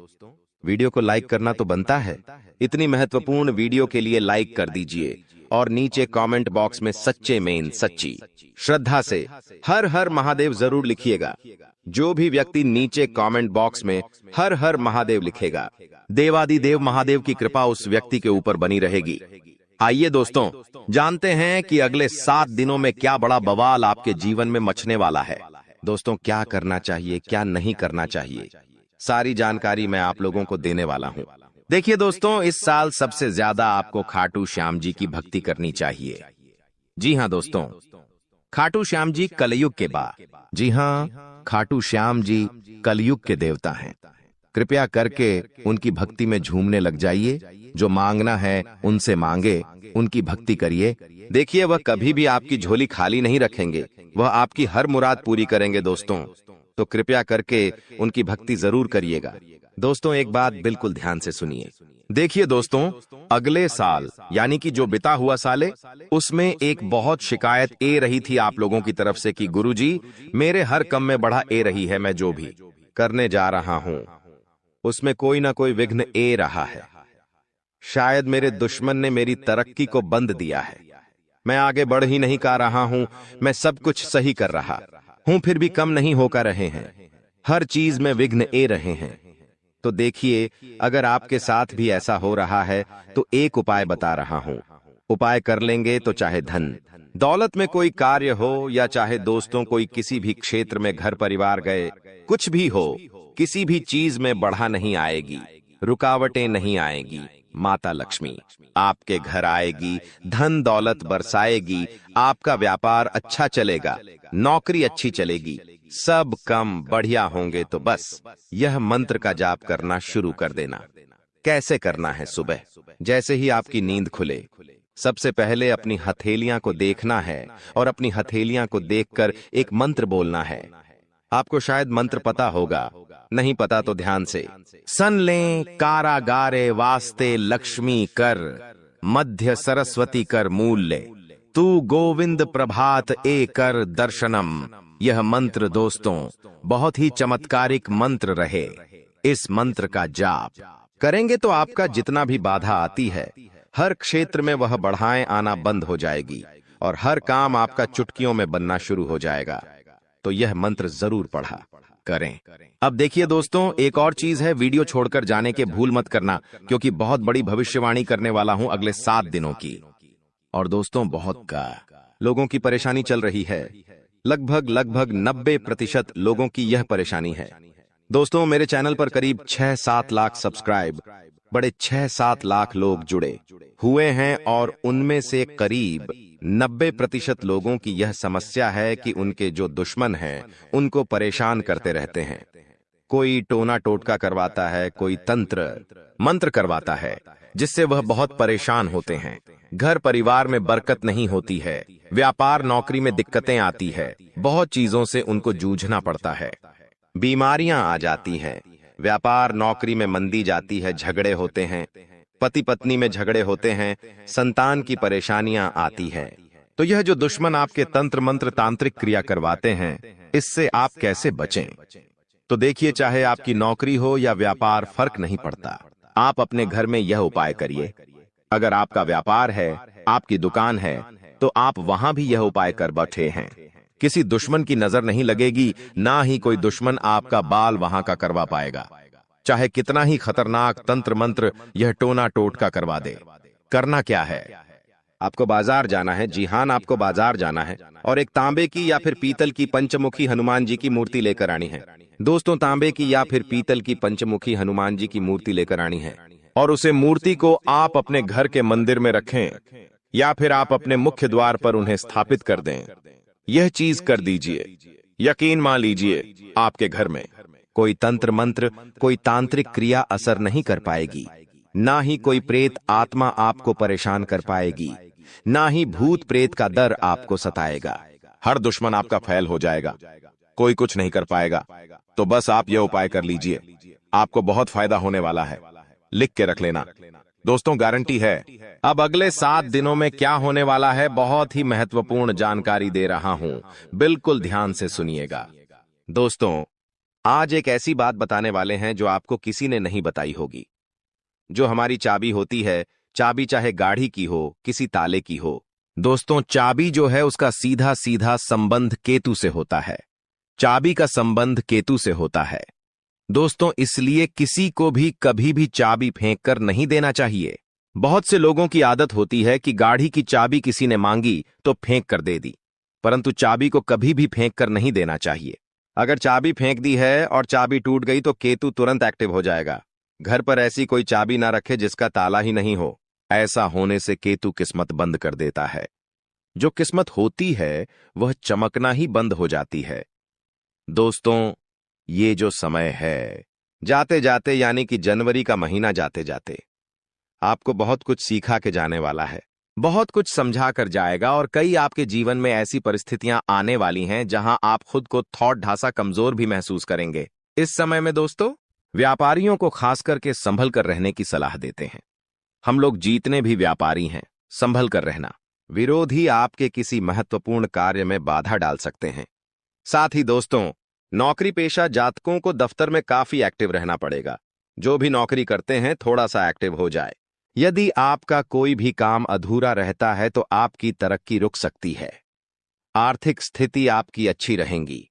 वीडियो को लाइक करना तो बनता है। इतनी महत्वपूर्ण वीडियो के लिए लाइक कर दीजिए और नीचे कमेंट बॉक्स में सच्चे मेन सच्ची श्रद्धा से हर हर महादेव जरूर लिखिएगा। जो भी व्यक्ति नीचे कमेंट बॉक्स में हर हर महादेव लिखेगा, देवादिदेव महादेव की कृपा उस व्यक्ति के ऊपर बनी रहेगी। आइए दोस्तों, जानते हैं कि अगले 7 दिनों में क्या बड़ा बवाल आपके जीवन में मचने वाला है। दोस्तों, क्या करना चाहिए, क्या नहीं करना चाहिए, सारी जानकारी मैं आप लोगों को देने वाला हूं। देखिए दोस्तों, इस साल सबसे ज्यादा आपको खाटू श्याम जी की भक्ति करनी चाहिए। जी हां दोस्तों, खाटू श्याम जी कलयुग के जी हां, खाटू श्याम जी कलयुग के देवता हैं। कृपया करके उनकी भक्ति में झूमने लग जाइए। जो मांगना है उनसे मांगे, उनकी भक्ति करिए। देखिए, वह कभी भी आपकी झोली खाली नहीं रखेंगे, वह आपकी हर मुराद पूरी करेंगे दोस्तों। तो कृपया करके उनकी भक्ति जरूर करिएगा। दोस्तों, एक बात बिल्कुल ध्यान से सुनिए। देखिए दोस्तों, अगले साल यानी कि जो बिता हुआ साल है, उसमें एक बहुत शिकायत ए रही थी आप लोगों की तरफ से कि गुरुजी, मेरे हर काम में बढ़ा ए रही है, मैं जो भी करने जा रहा हूं उसमें कोई ना कोई विघ्न ए रहा है। शायद मेरे दुश्मन ने मेरी तरक्की को बंद दिया है। मैं आगे बढ़ ही नहीं पा रहा हूं। मैं सब कुछ सही कर रहा हूं, फिर भी कम नहीं होकर रहे हैं। हर चीज में विघ्न ए रहे हैं। तो देखिए, अगर आपके साथ भी ऐसा हो रहा है तो एक उपाय बता रहा हूं। उपाय कर लेंगे तो चाहे धन दौलत में कोई कार्य हो, या चाहे दोस्तों कोई किसी भी क्षेत्र में घर परिवार गए, कुछ भी हो, किसी भी चीज में बढ़ा नहीं आएगी, रुकावटें नहीं आएगी। माता लक्ष्मी आपके घर आएगी, धन दौलत बरसाएगी, आपका व्यापार अच्छा चलेगा, नौकरी अच्छी चलेगी, सब काम बढ़िया होंगे। तो बस यह मंत्र का जाप करना शुरू कर देना। कैसे करना है? सुबह जैसे ही आपकी नींद खुले, सबसे पहले अपनी हथेलियां को देखना है और अपनी हथेलियां को देखकर एक मंत्र बोलना है। आपको शायद मंत्र पता होगा, नहीं पता तो ध्यान से सन लें। कारागारे वास्ते लक्ष्मी कर, मध्य सरस्वती कर मूल्य, तू गोविंद प्रभात ए कर दर्शनम। यह मंत्र दोस्तों बहुत ही चमत्कारिक मंत्र रहे। इस मंत्र का जाप करेंगे तो आपका जितना भी बाधा आती है, हर क्षेत्र में वह बढ़ाएं आना बंद हो जाएगी और हर काम आपका चुटकियों में बनना शुरू हो जाएगा। तो यह मंत्र जरूर पढ़ा करें। अब देखिए दोस्तों, एक और चीज है, वीडियो छोड़कर जाने के भूल मत करना, क्योंकि बहुत बड़ी भविष्यवाणी करने वाला हूं अगले 7 दिनों की। और दोस्तों, बहुत का लोगों की परेशानी चल रही है। लगभग 90% लोगों की यह परेशानी है। दोस्तों, मेरे चैनल पर करीब 6-7 लाख सब्सक्राइब, बड़े 6-7 लाख लोग जुड़े हुए हैं और उनमें से करीब 90% लोगों की यह समस्या है कि उनके जो दुश्मन हैं उनको परेशान करते रहते हैं। कोई टोना टोटका करवाता है, कोई तंत्र मंत्र करवाता है, जिससे वह बहुत परेशान होते हैं। घर परिवार में बरकत नहीं होती है, व्यापार नौकरी में दिक्कतें आती है, बहुत चीजों से उनको जूझना पड़ता है, बीमारियां आ जाती हैं, व्यापार नौकरी में मंदी जाती है, झगड़े होते हैं, पति पत्नी में झगड़े होते हैं, संतान की परेशानियां आती है। तो यह जो दुश्मन आपके तंत्र मंत्र तांत्रिक क्रिया करवाते हैं, इससे आप कैसे बचें? तो देखिए, चाहे आपकी नौकरी हो या व्यापार, फर्क नहीं पड़ता। आप अपने घर में यह उपाय करिए। अगर आपका व्यापार है, आपकी दुकान है, तो आप वहां भी यह उपाय कर बैठे हैं। किसी दुश्मन की नजर नहीं लगेगी, ना ही कोई दुश्मन आपका बाल वहां का करवा पाएगा। चाहे कितना ही खतरनाक तंत्र मंत्र यह टोना टोटका करवा दे। करना क्या है? आपको बाजार जाना है। जी हां, आपको बाजार जाना है और एक तांबे की या फिर पीतल की पंचमुखी हनुमान जी की मूर्ति लेकर आनी है। दोस्तों, तांबे की या फिर पीतल की पंचमुखी हनुमान जी की मूर्ति लेकर आनी है और उसे मूर्ति को आप अपने घर के मंदिर में रखें या फिर आप अपने मुख्य द्वार पर उन्हें स्थापित कर दें। यह चीज कर दीजिए, यकीन मान लीजिए, आपके घर में कोई तंत्र मंत्र, कोई तांत्रिक क्रिया असर नहीं कर पाएगी। ना ही कोई प्रेत आत्मा आपको परेशान कर पाएगी, ना ही भूत प्रेत का डर आपको सताएगा। हर दुश्मन आपका फैल हो जाएगा, कोई कुछ नहीं कर पाएगा। तो बस आप यह उपाय कर लीजिए, आपको बहुत फायदा होने वाला है। लिख के रख लेना दोस्तों, गारंटी है। अब अगले 7 दिनों में क्या होने वाला है, बहुत ही महत्वपूर्ण जानकारी दे रहा हूं, बिल्कुल ध्यान से सुनिएगा। दोस्तों, आज एक ऐसी बात बताने वाले हैं जो आपको किसी ने नहीं बताई होगी। जो हमारी चाबी होती है, चाबी चाहे गाड़ी की हो, किसी ताले की हो, दोस्तों चाबी जो है उसका सीधा सीधा संबंध केतु से होता है। चाबी का संबंध केतु से होता है दोस्तों, इसलिए किसी को भी कभी भी चाबी फेंक कर नहीं देना चाहिए। बहुत से लोगों की आदत होती है कि गाड़ी की चाबी किसी ने मांगी तो फेंक कर दे दी, परंतु चाबी को कभी भी फेंक कर नहीं देना चाहिए। अगर चाबी फेंक दी है और चाबी टूट गई तो केतु तुरंत एक्टिव हो जाएगा। घर पर ऐसी कोई चाबी ना रखे जिसका ताला ही नहीं हो। ऐसा होने से केतु किस्मत बंद कर देता है। जो किस्मत होती है वह चमकना ही बंद हो जाती है। दोस्तों, ये जो समय है, जाते जाते यानी कि जनवरी का महीना जाते जाते आपको बहुत कुछ सिखा के जाने वाला है, बहुत कुछ समझा कर जाएगा और कई आपके जीवन में ऐसी परिस्थितियां आने वाली हैं जहां आप खुद को थोड़ा ढासा कमजोर भी महसूस करेंगे। इस समय में दोस्तों, व्यापारियों को खास करके संभल कर रहने की सलाह देते हैं। हम लोग जीतने भी व्यापारी हैं, संभल कर रहना। विरोधी आपके किसी महत्वपूर्ण कार्य में बाधा डाल सकते हैं। साथ ही दोस्तों, नौकरी पेशा जातकों को दफ्तर में काफी एक्टिव रहना पड़ेगा। जो भी नौकरी करते हैं थोड़ा सा एक्टिव हो जाए। यदि आपका कोई भी काम अधूरा रहता है तो आपकी तरक्की रुक सकती है। आर्थिक स्थिति आपकी अच्छी रहेगी।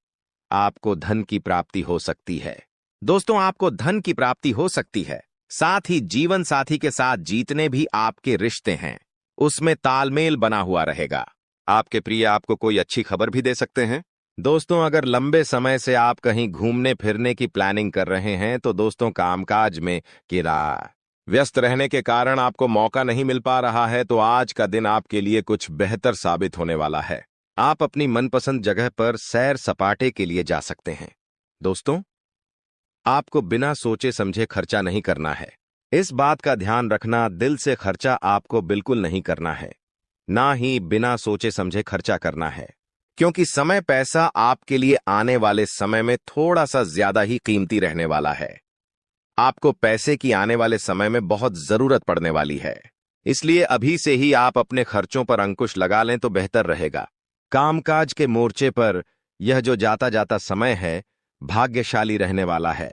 आपको धन की प्राप्ति हो सकती है। दोस्तों, आपको धन की प्राप्ति हो सकती है। साथ ही जीवन साथी के साथ जीतने भी आपके रिश्ते हैं, उसमें तालमेल बना हुआ रहेगा। आपके प्रिय आपको कोई अच्छी खबर भी दे सकते हैं। दोस्तों, अगर लंबे समय से आप कहीं घूमने फिरने की प्लानिंग कर रहे हैं तो दोस्तों कामकाज में व्यस्त रहने के कारण आपको मौका नहीं मिल पा रहा है, तो आज का दिन आपके लिए कुछ बेहतर साबित होने वाला है। आप अपनी मनपसंद जगह पर सैर सपाटे के लिए जा सकते हैं। दोस्तों, आपको बिना सोचे समझे खर्चा नहीं करना है। इस बात का ध्यान रखना, दिल से खर्चा आपको बिल्कुल नहीं करना है, ना ही बिना सोचे समझे खर्चा करना है, क्योंकि समय पैसा आपके लिए आने वाले समय में थोड़ा सा ज्यादा ही कीमती रहने वाला है। आपको पैसे की आने वाले समय में बहुत जरूरत पड़ने वाली है, इसलिए अभी से ही आप अपने खर्चों पर अंकुश लगा लें तो बेहतर रहेगा। कामकाज के मोर्चे पर यह जो जाता जाता समय है भाग्यशाली रहने वाला है।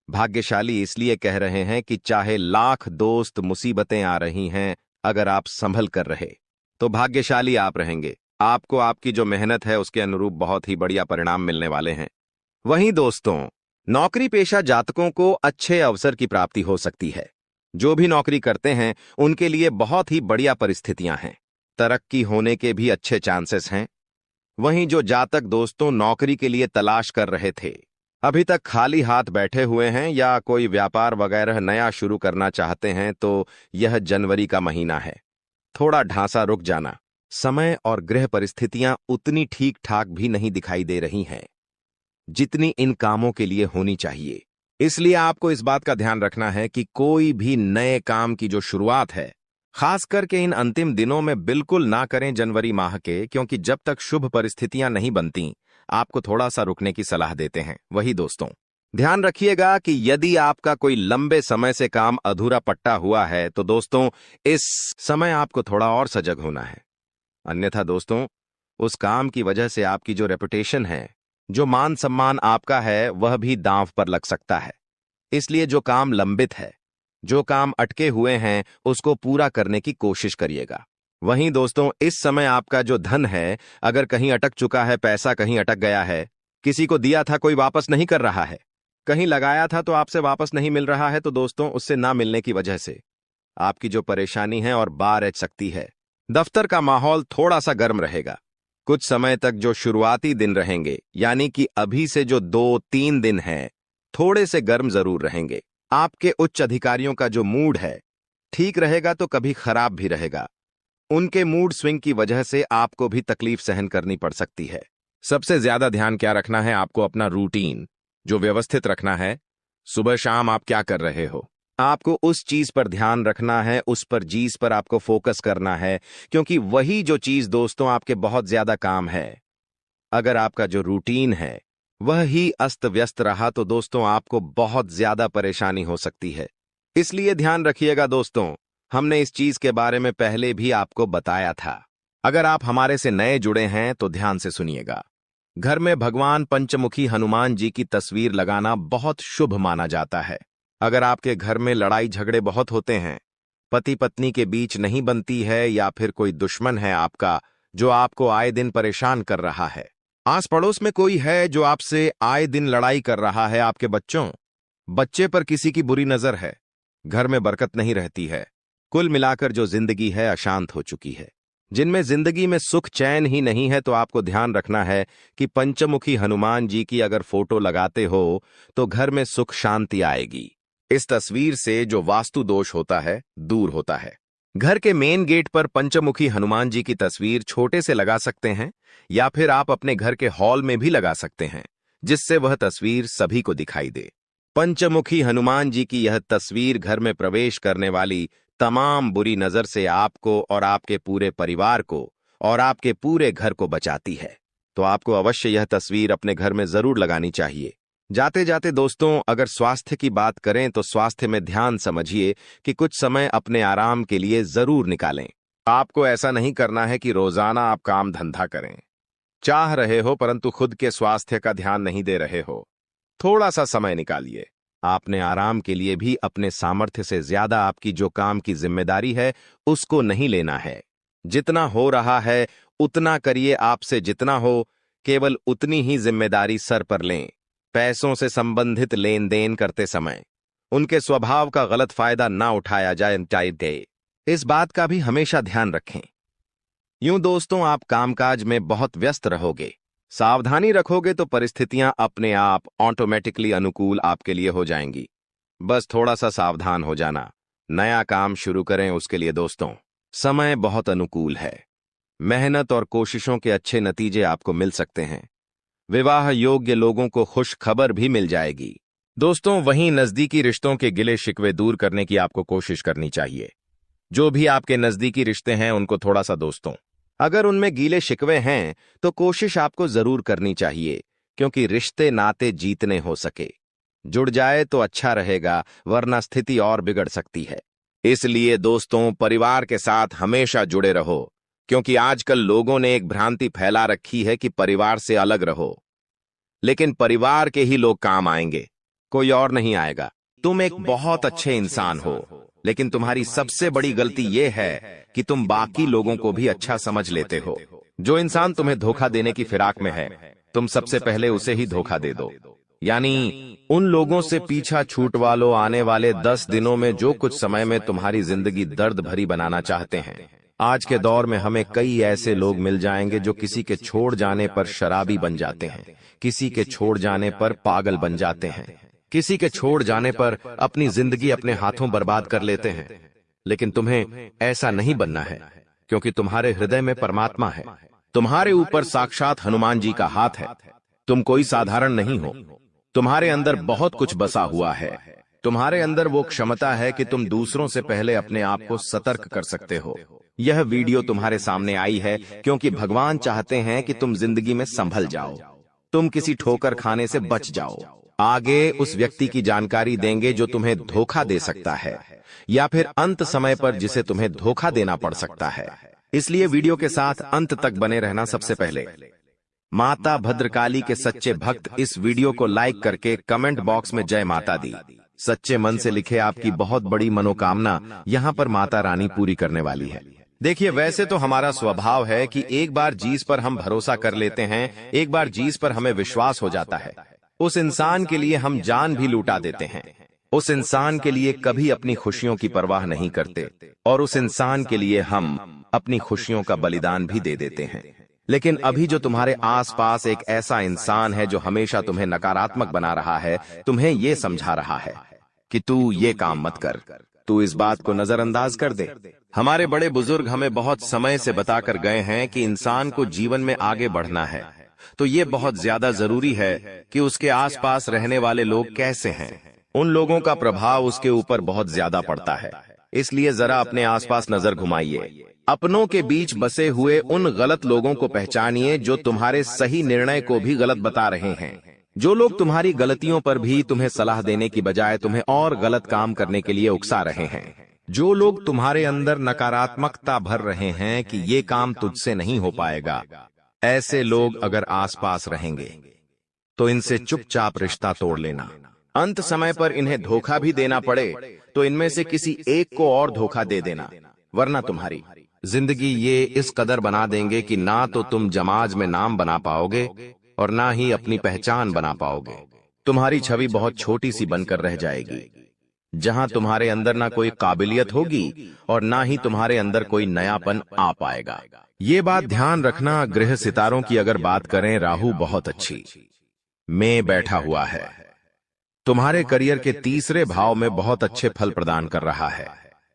भाग्यशाली इसलिए कह रहे हैं कि चाहे लाख दोस्त मुसीबतें आ रही हैं, अगर आप संभल कर रहे तो भाग्यशाली आप रहेंगे। आपको आपकी जो मेहनत है उसके अनुरूप बहुत ही बढ़िया परिणाम मिलने वाले हैं। वहीं दोस्तों, नौकरी पेशा जातकों को अच्छे अवसर की प्राप्ति हो सकती है। जो भी नौकरी करते हैं उनके लिए बहुत ही बढ़िया परिस्थितियां हैं। तरक्की होने के भी अच्छे चांसेस हैं। वहीं जो जातक दोस्तों नौकरी के लिए तलाश कर रहे थे, अभी तक खाली हाथ बैठे हुए हैं या कोई व्यापार वगैरह नया शुरू करना चाहते हैं, तो यह जनवरी का महीना है। थोड़ा ढांसा रुक जाना। समय और ग्रह परिस्थितियां उतनी ठीक ठाक भी नहीं दिखाई दे रही हैं जितनी इन कामों के लिए होनी चाहिए। इसलिए आपको इस बात का ध्यान रखना है कि कोई भी नए काम की जो शुरुआत है, खास करके इन अंतिम दिनों में बिल्कुल ना करें जनवरी माह के, क्योंकि जब तक शुभ परिस्थितियां नहीं बनती आपको थोड़ा सा रुकने की सलाह देते हैं। वही दोस्तों, ध्यान रखिएगा कि यदि आपका कोई लंबे समय से काम अधूरा पट्टा हुआ है तो दोस्तों इस समय आपको थोड़ा और सजग होना है। अन्यथा दोस्तों, उस काम की वजह से आपकी जो रेपुटेशन है, जो मान सम्मान आपका है, वह भी दांव पर लग सकता है। इसलिए जो काम लंबित है जो काम अटके हुए हैं उसको पूरा करने की कोशिश करिएगा। वहीं दोस्तों, इस समय आपका जो धन है, अगर कहीं अटक चुका है, पैसा कहीं अटक गया है, किसी को दिया था कोई वापस नहीं कर रहा है, कहीं लगाया था तो आपसे वापस नहीं मिल रहा है, तो दोस्तों उससे ना मिलने की वजह से आपकी जो परेशानी है और बार आ सकती है। दफ्तर का माहौल थोड़ा सा गर्म रहेगा। कुछ समय तक जो शुरुआती दिन रहेंगे, यानी कि अभी से जो 2-3 दिन हैं, थोड़े से गर्म जरूर रहेंगे। आपके उच्च अधिकारियों का जो मूड है ठीक रहेगा तो कभी खराब भी रहेगा। उनके मूड स्विंग की वजह से आपको भी तकलीफ सहन करनी पड़ सकती है। सबसे ज्यादा ध्यान क्या रखना है, आपको अपना रूटीन जो व्यवस्थित रखना है। सुबह शाम आप क्या कर रहे हो, आपको उस चीज पर ध्यान रखना है, उस पर चीज पर आपको फोकस करना है, क्योंकि वही जो चीज दोस्तों आपके बहुत ज्यादा काम है। अगर आपका जो रूटीन है वह ही अस्त व्यस्त रहा तो दोस्तों आपको बहुत ज्यादा परेशानी हो सकती है। इसलिए ध्यान रखिएगा दोस्तों, हमने इस चीज के बारे में पहले भी आपको बताया था। अगर आप हमारे से नए जुड़े हैं तो ध्यान से सुनिएगा। घर में भगवान पंचमुखी हनुमान जी की तस्वीर लगाना बहुत शुभ माना जाता है। अगर आपके घर में लड़ाई झगड़े बहुत होते हैं, पति पत्नी के बीच नहीं बनती है, या फिर कोई दुश्मन है आपका जो आपको आए दिन परेशान कर रहा है, आस पड़ोस में कोई है जो आपसे आए दिन लड़ाई कर रहा है, आपके बच्चे पर किसी की बुरी नजर है, घर में बरकत नहीं रहती है, कुल मिलाकर जो जिंदगी है अशांत हो चुकी है, जिनमें जिंदगी में सुख चैन ही नहीं है, तो आपको ध्यान रखना है कि पंचमुखी हनुमान जी की अगर फोटो लगाते हो तो घर में सुख शांति आएगी। इस तस्वीर से जो वास्तु दोष होता है दूर होता है। घर के मेन गेट पर पंचमुखी हनुमान जी की तस्वीर छोटे से लगा सकते हैं, या फिर आप अपने घर के हॉल में भी लगा सकते हैं, जिससे वह तस्वीर सभी को दिखाई दे। पंचमुखी हनुमान जी की यह तस्वीर घर में प्रवेश करने वाली तमाम बुरी नजर से आपको और आपके पूरे परिवार को और आपके पूरे घर को बचाती है। तो आपको अवश्य यह तस्वीर अपने घर में जरूर लगानी चाहिए। जाते जाते दोस्तों, अगर स्वास्थ्य की बात करें तो स्वास्थ्य में ध्यान समझिए कि कुछ समय अपने आराम के लिए जरूर निकालें। आपको ऐसा नहीं करना है कि रोजाना आप काम धंधा करें, चाह रहे हो परंतु खुद के स्वास्थ्य का ध्यान नहीं दे रहे हो। थोड़ा सा समय निकालिए। आपने आराम के लिए भी अपने सामर्थ्य से ज्यादा आपकी जो काम की जिम्मेदारी है उसको नहीं लेना है। जितना हो रहा है उतना करिए, आपसे जितना हो केवल उतनी ही जिम्मेदारी सर पर लें। पैसों से संबंधित लेन देन करते समय उनके स्वभाव का गलत फायदा ना उठाया जाए, इस बात का भी हमेशा ध्यान रखें। यूं दोस्तों, आप कामकाज में बहुत व्यस्त रहोगे, सावधानी रखोगे तो परिस्थितियां अपने आप ऑटोमेटिकली अनुकूल आपके लिए हो जाएंगी। बस थोड़ा सा सावधान हो जाना। नया काम शुरू करें उसके लिए दोस्तों समय बहुत अनुकूल है। मेहनत और कोशिशों के अच्छे नतीजे आपको मिल सकते हैं। विवाह योग्य लोगों को खुश खबर भी मिल जाएगी। दोस्तों, वहीं नजदीकी रिश्तों के गिले शिकवे दूर करने की आपको कोशिश करनी चाहिए। जो भी आपके नजदीकी रिश्ते हैं उनको थोड़ा सा दोस्तों, अगर उनमें गीले शिकवे हैं तो कोशिश आपको जरूर करनी चाहिए, क्योंकि रिश्ते नाते जीतने हो सके। जुड़ जाए तो अच्छा रहेगा, वरना स्थिति और बिगड़ सकती है। इसलिए दोस्तों, परिवार के साथ हमेशा जुड़े रहो, क्योंकि आजकल लोगों ने एक भ्रांति फैला रखी है कि परिवार से अलग रहो, लेकिन परिवार के ही लोग काम आएंगे, कोई और नहीं आएगा। तुम एक बहुत अच्छे इंसान हो, लेकिन तुम्हारी सबसे बड़ी गलती यह है कि तुम बाकी लोगों को भी अच्छा समझ लेते हो। जो इंसान तुम्हें धोखा देने की फिराक में है, तुम सबसे पहले उसे ही धोखा दे दो। यानी उन लोगों से पीछा छूटवा लो। आने वाले 10 दिनों में जो कुछ समय में तुम्हारी जिंदगी दर्द भरी बनाना चाहते हैं। आज के दौर में हमें कई ऐसे लोग मिल जाएंगे जो किसी के छोड़ जाने पर शराबी बन जाते हैं, किसी के छोड़ जाने पर पागल बन जाते हैं, किसी के छोड़ जाने पर अपनी जिंदगी अपने हाथों बर्बाद कर लेते हैं। लेकिन तुम्हें ऐसा नहीं बनना है, क्योंकि तुम्हारे हृदय में परमात्मा है, तुम्हारे ऊपर साक्षात हनुमान जी का हाथ है। तुम कोई साधारण नहीं हो, तुम्हारे अंदर बहुत कुछ बसा हुआ है। तुम्हारे अंदर वो क्षमता है कि तुम दूसरों से पहले अपने आप को सतर्क कर सकते हो। यह वीडियो तुम्हारे सामने आई है क्योंकि भगवान चाहते हैं कि तुम जिंदगी में संभल जाओ, तुम किसी ठोकर खाने से बच जाओ। आगे उस व्यक्ति की जानकारी देंगे जो तुम्हें धोखा दे सकता है, या फिर अंत समय पर जिसे तुम्हें धोखा देना पड़ सकता है। इसलिए वीडियो के साथ अंत तक बने रहना। सबसे पहले माता भद्रकाली के सच्चे भक्त इस वीडियो को लाइक करके कमेंट बॉक्स में जय माता दी, सच्चे मन से लिखे आपकी बहुत बड़ी मनोकामना यहाँ पर माता रानी पूरी करने वाली है। देखिए, वैसे तो हमारा स्वभाव है कि एक बार जिस पर हम भरोसा कर लेते हैं, एक बार जिस पर हमें विश्वास हो जाता है, उस इंसान के लिए हम जान भी लूटा देते हैं। उस इंसान के लिए कभी अपनी खुशियों की परवाह नहीं करते और उस इंसान के लिए हम अपनी खुशियों का बलिदान भी दे देते हैं। लेकिन अभी जो तुम्हारे आसपास एक ऐसा इंसान है जो हमेशा तुम्हें नकारात्मक बना रहा है, तुम्हें ये समझा रहा है कि तू ये काम मत कर, तू इस बात को नजरअंदाज कर दे। हमारे बड़े बुजुर्ग हमें बहुत समय से बताकर गए हैं कि इंसान को जीवन में आगे बढ़ना है तो ये बहुत ज्यादा जरूरी है कि उसके आसपास रहने वाले लोग कैसे हैं। उन लोगों का प्रभाव उसके ऊपर बहुत ज्यादा पड़ता है। इसलिए जरा अपने आसपास नजर घुमाइए। अपनों के बीच बसे हुए उन गलत लोगों को पहचानिए जो तुम्हारे सही निर्णय को भी गलत बता रहे हैं। जो लोग तुम्हारी गलतियों पर भी तुम्हें सलाह देने की बजाय तुम्हें और गलत काम करने के लिए उकसा रहे हैं। जो लोग तुम्हारे अंदर नकारात्मकता भर रहे हैं कि ये काम तुझसे नहीं हो पाएगा, ऐसे लोग अगर आसपास रहेंगे तो इनसे चुपचाप रिश्ता तोड़ लेना। अंत समय पर इन्हें धोखा भी देना पड़े तो इनमें से किसी एक को और धोखा दे देना, वरना तुम्हारी जिंदगी ये इस कदर बना देंगे कि ना तो तुम समाज में नाम बना पाओगे और ना ही अपनी पहचान बना पाओगे। तुम्हारी छवि बहुत छोटी सी बनकर रह जाएगी, जहां तुम्हारे अंदर ना कोई काबिलियत होगी और ना ही तुम्हारे अंदर कोई नयापन आ पाएगा। ये बात ध्यान रखना। ग्रह सितारों की अगर बात करें, राहु बहुत अच्छी में बैठा हुआ है, तुम्हारे करियर के तीसरे भाव में बहुत अच्छे फल प्रदान कर रहा है।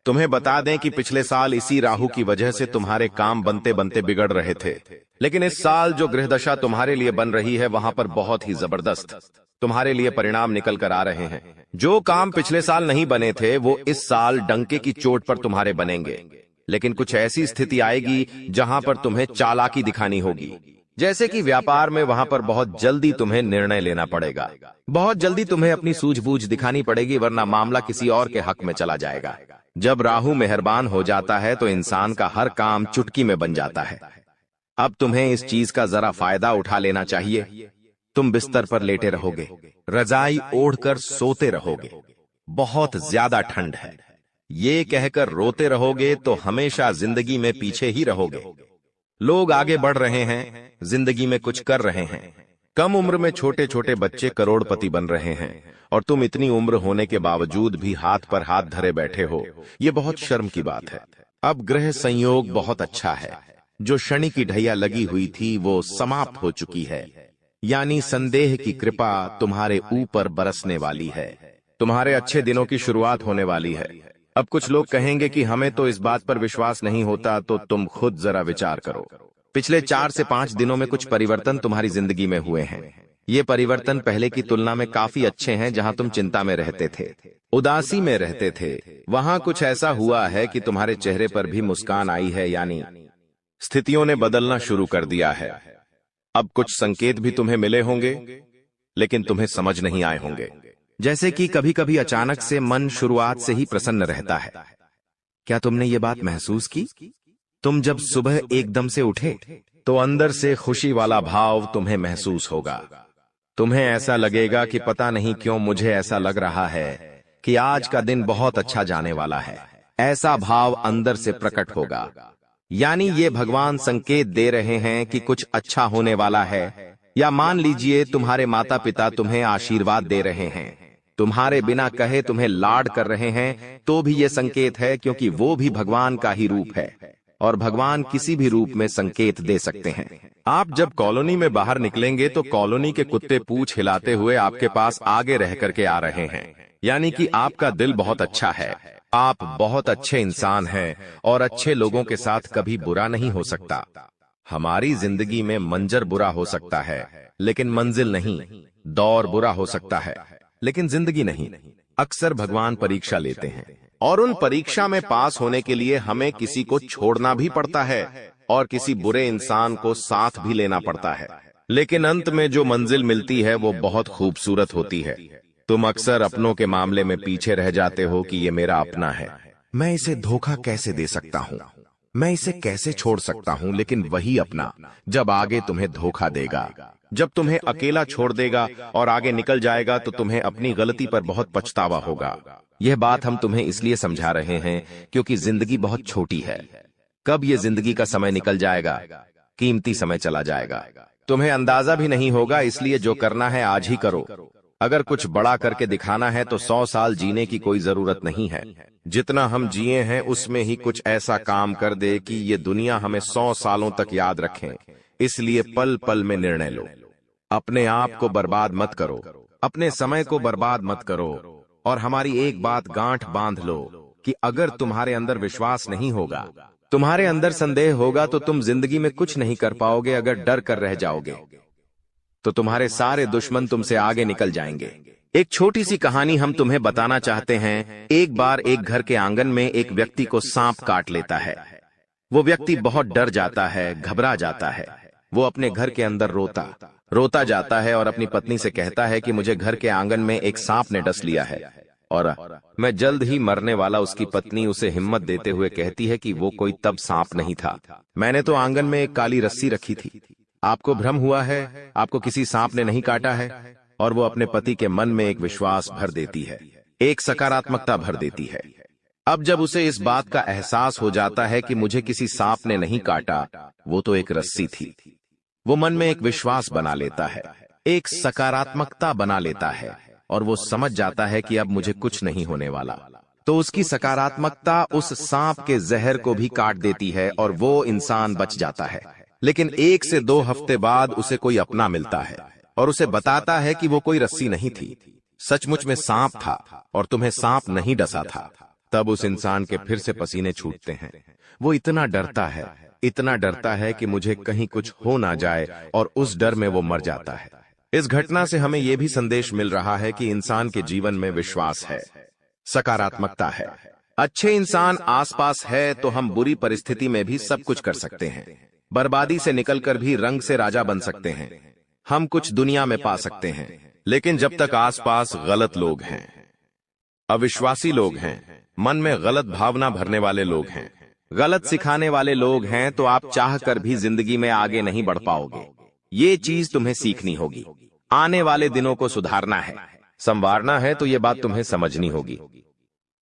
तुम्हें बता दें कि पिछले साल इसी राहु की वजह से तुम्हारे काम बनते बनते बिगड़ रहे थे, लेकिन इस साल जो ग्रह दशा तुम्हारे लिए बन रही है वहां पर बहुत ही जबरदस्त तुम्हारे लिए परिणाम निकल कर आ रहे हैं। जो काम पिछले साल नहीं बने थे वो इस साल डंके की चोट पर तुम्हारे बनेंगे। लेकिन कुछ ऐसी स्थिति आएगी जहां पर तुम्हें चालाकी दिखानी होगी, जैसे कि व्यापार में, वहां पर बहुत जल्दी तुम्हें निर्णय लेना पड़ेगा। बहुत जल्दी तुम्हें अपनी सूझबूझ दिखानी पड़ेगी, वरना मामला किसी और के हक में चला जाएगा। जब राहु मेहरबान हो जाता है तो इंसान का हर काम चुटकी में बन जाता है। अब तुम्हें इस चीज का जरा फायदा उठा लेना चाहिए। तुम बिस्तर पर लेटे रहोगे, रजाई ओढ़कर सोते रहोगे, बहुत ज्यादा ठंड है, ये कहकर रोते रहोगे तो हमेशा जिंदगी में पीछे ही रहोगे। लोग आगे बढ़ रहे हैं, जिंदगी में कुछ कर रहे हैं। कम उम्र में छोटे छोटे बच्चे करोड़पति बन रहे हैं और तुम इतनी उम्र होने के बावजूद भी हाथ पर हाथ धरे बैठे हो, ये बहुत शर्म की बात है। अब ग्रह संयोग बहुत अच्छा है। जो शनि की ढैया लगी हुई थी वो समाप्त हो चुकी है, यानी संदेह की कृपा तुम्हारे ऊपर बरसने वाली है। तुम्हारे अच्छे दिनों की शुरुआत होने वाली है। अब कुछ लोग कहेंगे कि हमें तो इस बात पर विश्वास नहीं होता, तो तुम खुद जरा विचार करो। पिछले 4 से 5 दिनों में कुछ परिवर्तन तुम्हारी जिंदगी में हुए हैं। ये परिवर्तन पहले की तुलना में काफी अच्छे हैं। जहां तुम चिंता में रहते थे, उदासी में रहते थे, वहां कुछ ऐसा हुआ है कि तुम्हारे चेहरे पर भी मुस्कान आई है, यानी स्थितियों ने बदलना शुरू कर दिया है। अब कुछ संकेत भी तुम्हें मिले होंगे, लेकिन तुम्हें समझ नहीं आए होंगे। जैसे कि कभी कभी अचानक से मन शुरुआत से ही प्रसन्न रहता है। क्या तुमने ये बात महसूस की? तुम जब सुबह एकदम से उठे तो अंदर से खुशी वाला भाव तुम्हें महसूस होगा। तुम्हें ऐसा लगेगा कि पता नहीं क्यों मुझे ऐसा लग रहा है कि आज का दिन बहुत अच्छा जाने वाला है। ऐसा भाव अंदर से प्रकट होगा, यानी ये भगवान संकेत दे रहे हैं कि कुछ अच्छा होने वाला है। या मान लीजिए तुम्हारे माता पिता तुम्हें आशीर्वाद दे रहे हैं, तुम्हारे बिना कहे तुम्हें लाड कर रहे हैं, तो भी ये संकेत है, क्योंकि वो भी भगवान का ही रूप है और भगवान किसी भी रूप में संकेत दे सकते हैं। आप जब कॉलोनी में बाहर निकलेंगे तो कॉलोनी के कुत्ते पूंछ हिलाते हुए आपके पास आगे रह करके आ रहे हैं, यानी कि आपका दिल बहुत अच्छा है। आप बहुत अच्छे इंसान हैं और अच्छे लोगों के साथ कभी बुरा नहीं हो सकता। हमारी जिंदगी में मंजर बुरा हो सकता है लेकिन मंजिल नहीं, दौर बुरा हो सकता है लेकिन जिंदगी नहीं। अक्सर भगवान परीक्षा लेते हैं और उन परीक्षा में पास होने के लिए हमें किसी को छोड़ना भी पड़ता है और किसी बुरे इंसान को साथ भी लेना पड़ता है, लेकिन अंत में जो मंजिल मिलती है वो बहुत खूबसूरत होती है। तुम अक्सर अपनों के मामले में पीछे रह जाते हो कि ये मेरा अपना है, मैं इसे धोखा कैसे दे सकता हूँ, मैं इसे कैसे छोड़ सकता हूँ, लेकिन वही अपना जब आगे तुम्हें धोखा देगा जब तुम्हें अकेला छोड़ देगा और आगे निकल जाएगा तो तुम्हें अपनी गलती पर बहुत पछतावा होगा। यह बात हम तुम्हें इसलिए समझा रहे हैं क्योंकि जिंदगी बहुत छोटी है। कब ये जिंदगी का समय निकल जाएगा, कीमती समय चला जाएगा, तुम्हें अंदाजा भी नहीं होगा। इसलिए जो करना है आज ही करो। अगर कुछ बड़ा करके दिखाना है तो 100 साल जीने की कोई जरूरत नहीं है। जितना हम जिए हैं उसमें ही कुछ ऐसा काम कर दे कि ये दुनिया हमें 100 सालों तक याद रखें। इसलिए पल पल में निर्णय लो। अपने आप को बर्बाद मत करो, अपने समय को बर्बाद मत करो। और हमारी एक बात गांठ बांध लो कि अगर तुम्हारे अंदर विश्वास नहीं होगा, तुम्हारे अंदर संदेह होगा, तो तुम जिंदगी में कुछ नहीं कर पाओगे। अगर डर कर रह जाओगे तो तुम्हारे सारे दुश्मन तुमसे आगे निकल जाएंगे। एक छोटी सी कहानी हम तुम्हें बताना चाहते हैं। एक बार एक घर के आंगन में एक व्यक्ति को सांप काट लेता है। वो व्यक्ति बहुत डर जाता है, घबरा जाता है। वो अपने घर के अंदर रोता जाता है और अपनी पत्नी से कहता है कि मुझे घर के आंगन में एक सांप ने डस लिया है और मैं जल्द ही मरने वाला। उसकी पत्नी उसे हिम्मत देते हुए कहती है कि वो कोई तब सांप नहीं था, मैंने तो आंगन में एक काली रस्सी रखी थी। आपको भ्रम हुआ है, आपको किसी सांप ने नहीं काटा है। और वो अपने पति के मन में एक विश्वास भर देती है, एक सकारात्मकता भर देती है। अब जब उसे इस बात का एहसास हो जाता है कि मुझे किसी सांप ने नहीं काटा, वो तो एक रस्सी थी, वो मन में एक विश्वास बना लेता है, एक सकारात्मकता बना लेता है और वो समझ जाता है कि अब मुझे कुछ नहीं होने वाला। तो उसकी सकारात्मकता उस सांप के जहर को भी काट देती है और वो इंसान बच जाता है। लेकिन 1 से 2 हफ्ते बाद उसे कोई अपना मिलता है और उसे बताता है कि वो कोई रस्सी नहीं थी, सचमुच में सांप था और तुम्हें सांप नहीं डसा था। तब उस इंसान के फिर से पसीने छूटते हैं। वो इतना डरता है कि मुझे कहीं कुछ हो ना जाए और उस डर में वो मर जाता है। इस घटना से हमें यह भी संदेश मिल रहा है कि इंसान के जीवन में विश्वास है, सकारात्मकता है। अच्छे इंसान आसपास है तो हम बुरी परिस्थिति में भी सब कुछ कर सकते हैं। बर्बादी से निकलकर भी रंग से राजा बन सकते हैं। हम कुछ दुनिया में पा सकते हैं। लेकिन जब तक आसपास गलत लोग हैं, अविश्वासी लोग हैं, मन में गलत भावना भरने वाले लोग हैं, गलत सिखाने वाले लोग हैं, तो आप चाहकर भी जिंदगी में आगे नहीं बढ़ पाओगे। ये चीज तुम्हें सीखनी होगी। आने वाले दिनों को सुधारना है, संवारना है, तो ये बात तुम्हें समझनी होगी।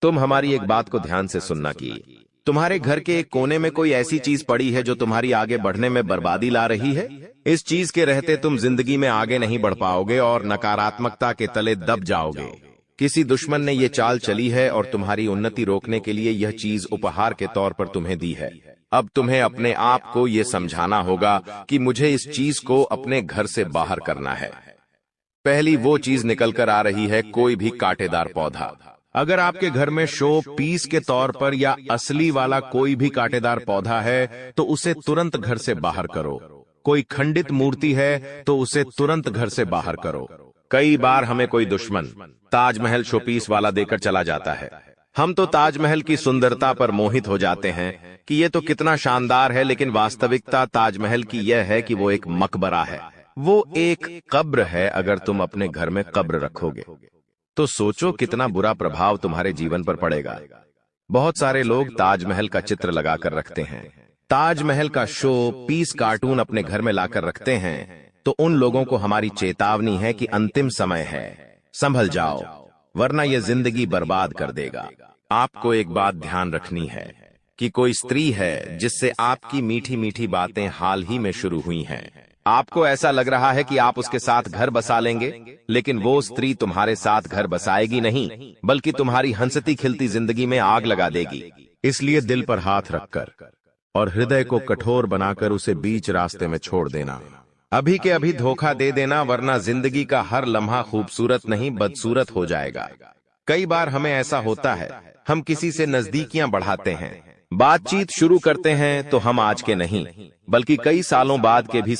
तुम हमारी एक बात को ध्यान से सुनना कि तुम्हारे घर के एक कोने में कोई ऐसी चीज पड़ी है जो तुम्हारी आगे बढ़ने में बर्बादी ला रही है। इस चीज के रहते तुम जिंदगी में आगे नहीं बढ़ पाओगे और नकारात्मकता के तले दब जाओगे। किसी दुश्मन ने यह चाल चली है और तुम्हारी उन्नति रोकने के लिए यह चीज उपहार के तौर पर तुम्हें दी है। अब तुम्हें अपने आप को यह समझाना होगा कि मुझे इस चीज को अपने घर से बाहर करना है। पहली वो चीज निकल कर आ रही है, कोई भी कांटेदार पौधा। अगर आपके घर में शो पीस के तौर पर या असली वाला कोई भी कांटेदार पौधा है तो उसे तुरंत घर से बाहर करो। कोई खंडित मूर्ति है तो उसे तुरंत घर से बाहर करो। कई बार हमें कोई दुश्मन ताजमहल शोपीस वाला देकर चला जाता है। हम तो ताजमहल की सुंदरता पर मोहित हो जाते हैं कि ये तो कितना शानदार है, लेकिन वास्तविकता ताजमहल की यह है कि वो एक मकबरा है, वो एक कब्र है। अगर तुम अपने घर में कब्र रखोगे तो सोचो कितना बुरा प्रभाव तुम्हारे जीवन पर पड़ेगा। बहुत सारे लोग ताजमहल का चित्र लगाकर रखते हैं, ताजमहल का शो पीस कार्टून अपने घर में लाकर रखते हैं। तो उन लोगों को हमारी चेतावनी है कि अंतिम समय है, संभल जाओ, वरना यह जिंदगी बर्बाद कर देगा। आपको एक बात ध्यान रखनी है कि कोई स्त्री है जिससे आपकी मीठी मीठी बातें हाल ही में शुरू हुई हैं। आपको ऐसा लग रहा है कि आप उसके साथ घर बसा लेंगे, लेकिन वो स्त्री तुम्हारे साथ घर बसाएगी नहीं, बल्कि तुम्हारी हंसती खिलती जिंदगी में आग लगा देगी। इसलिए दिल पर हाथ रखकर और हृदय को कठोर बनाकर उसे बीच रास्ते में छोड़ देना। अभी के अभी धोखा दे देना, वरना जिंदगी का हर लम्हा खूबसूरत नहीं बदसूरत हो जाएगा। कई बार हमें ऐसा होता है, हम किसी से नजदीकियां बढ़ाते हैं, बातचीत शुरू करते हैं, तो हम आज के नहीं बल्कि कई सालों बाद के भी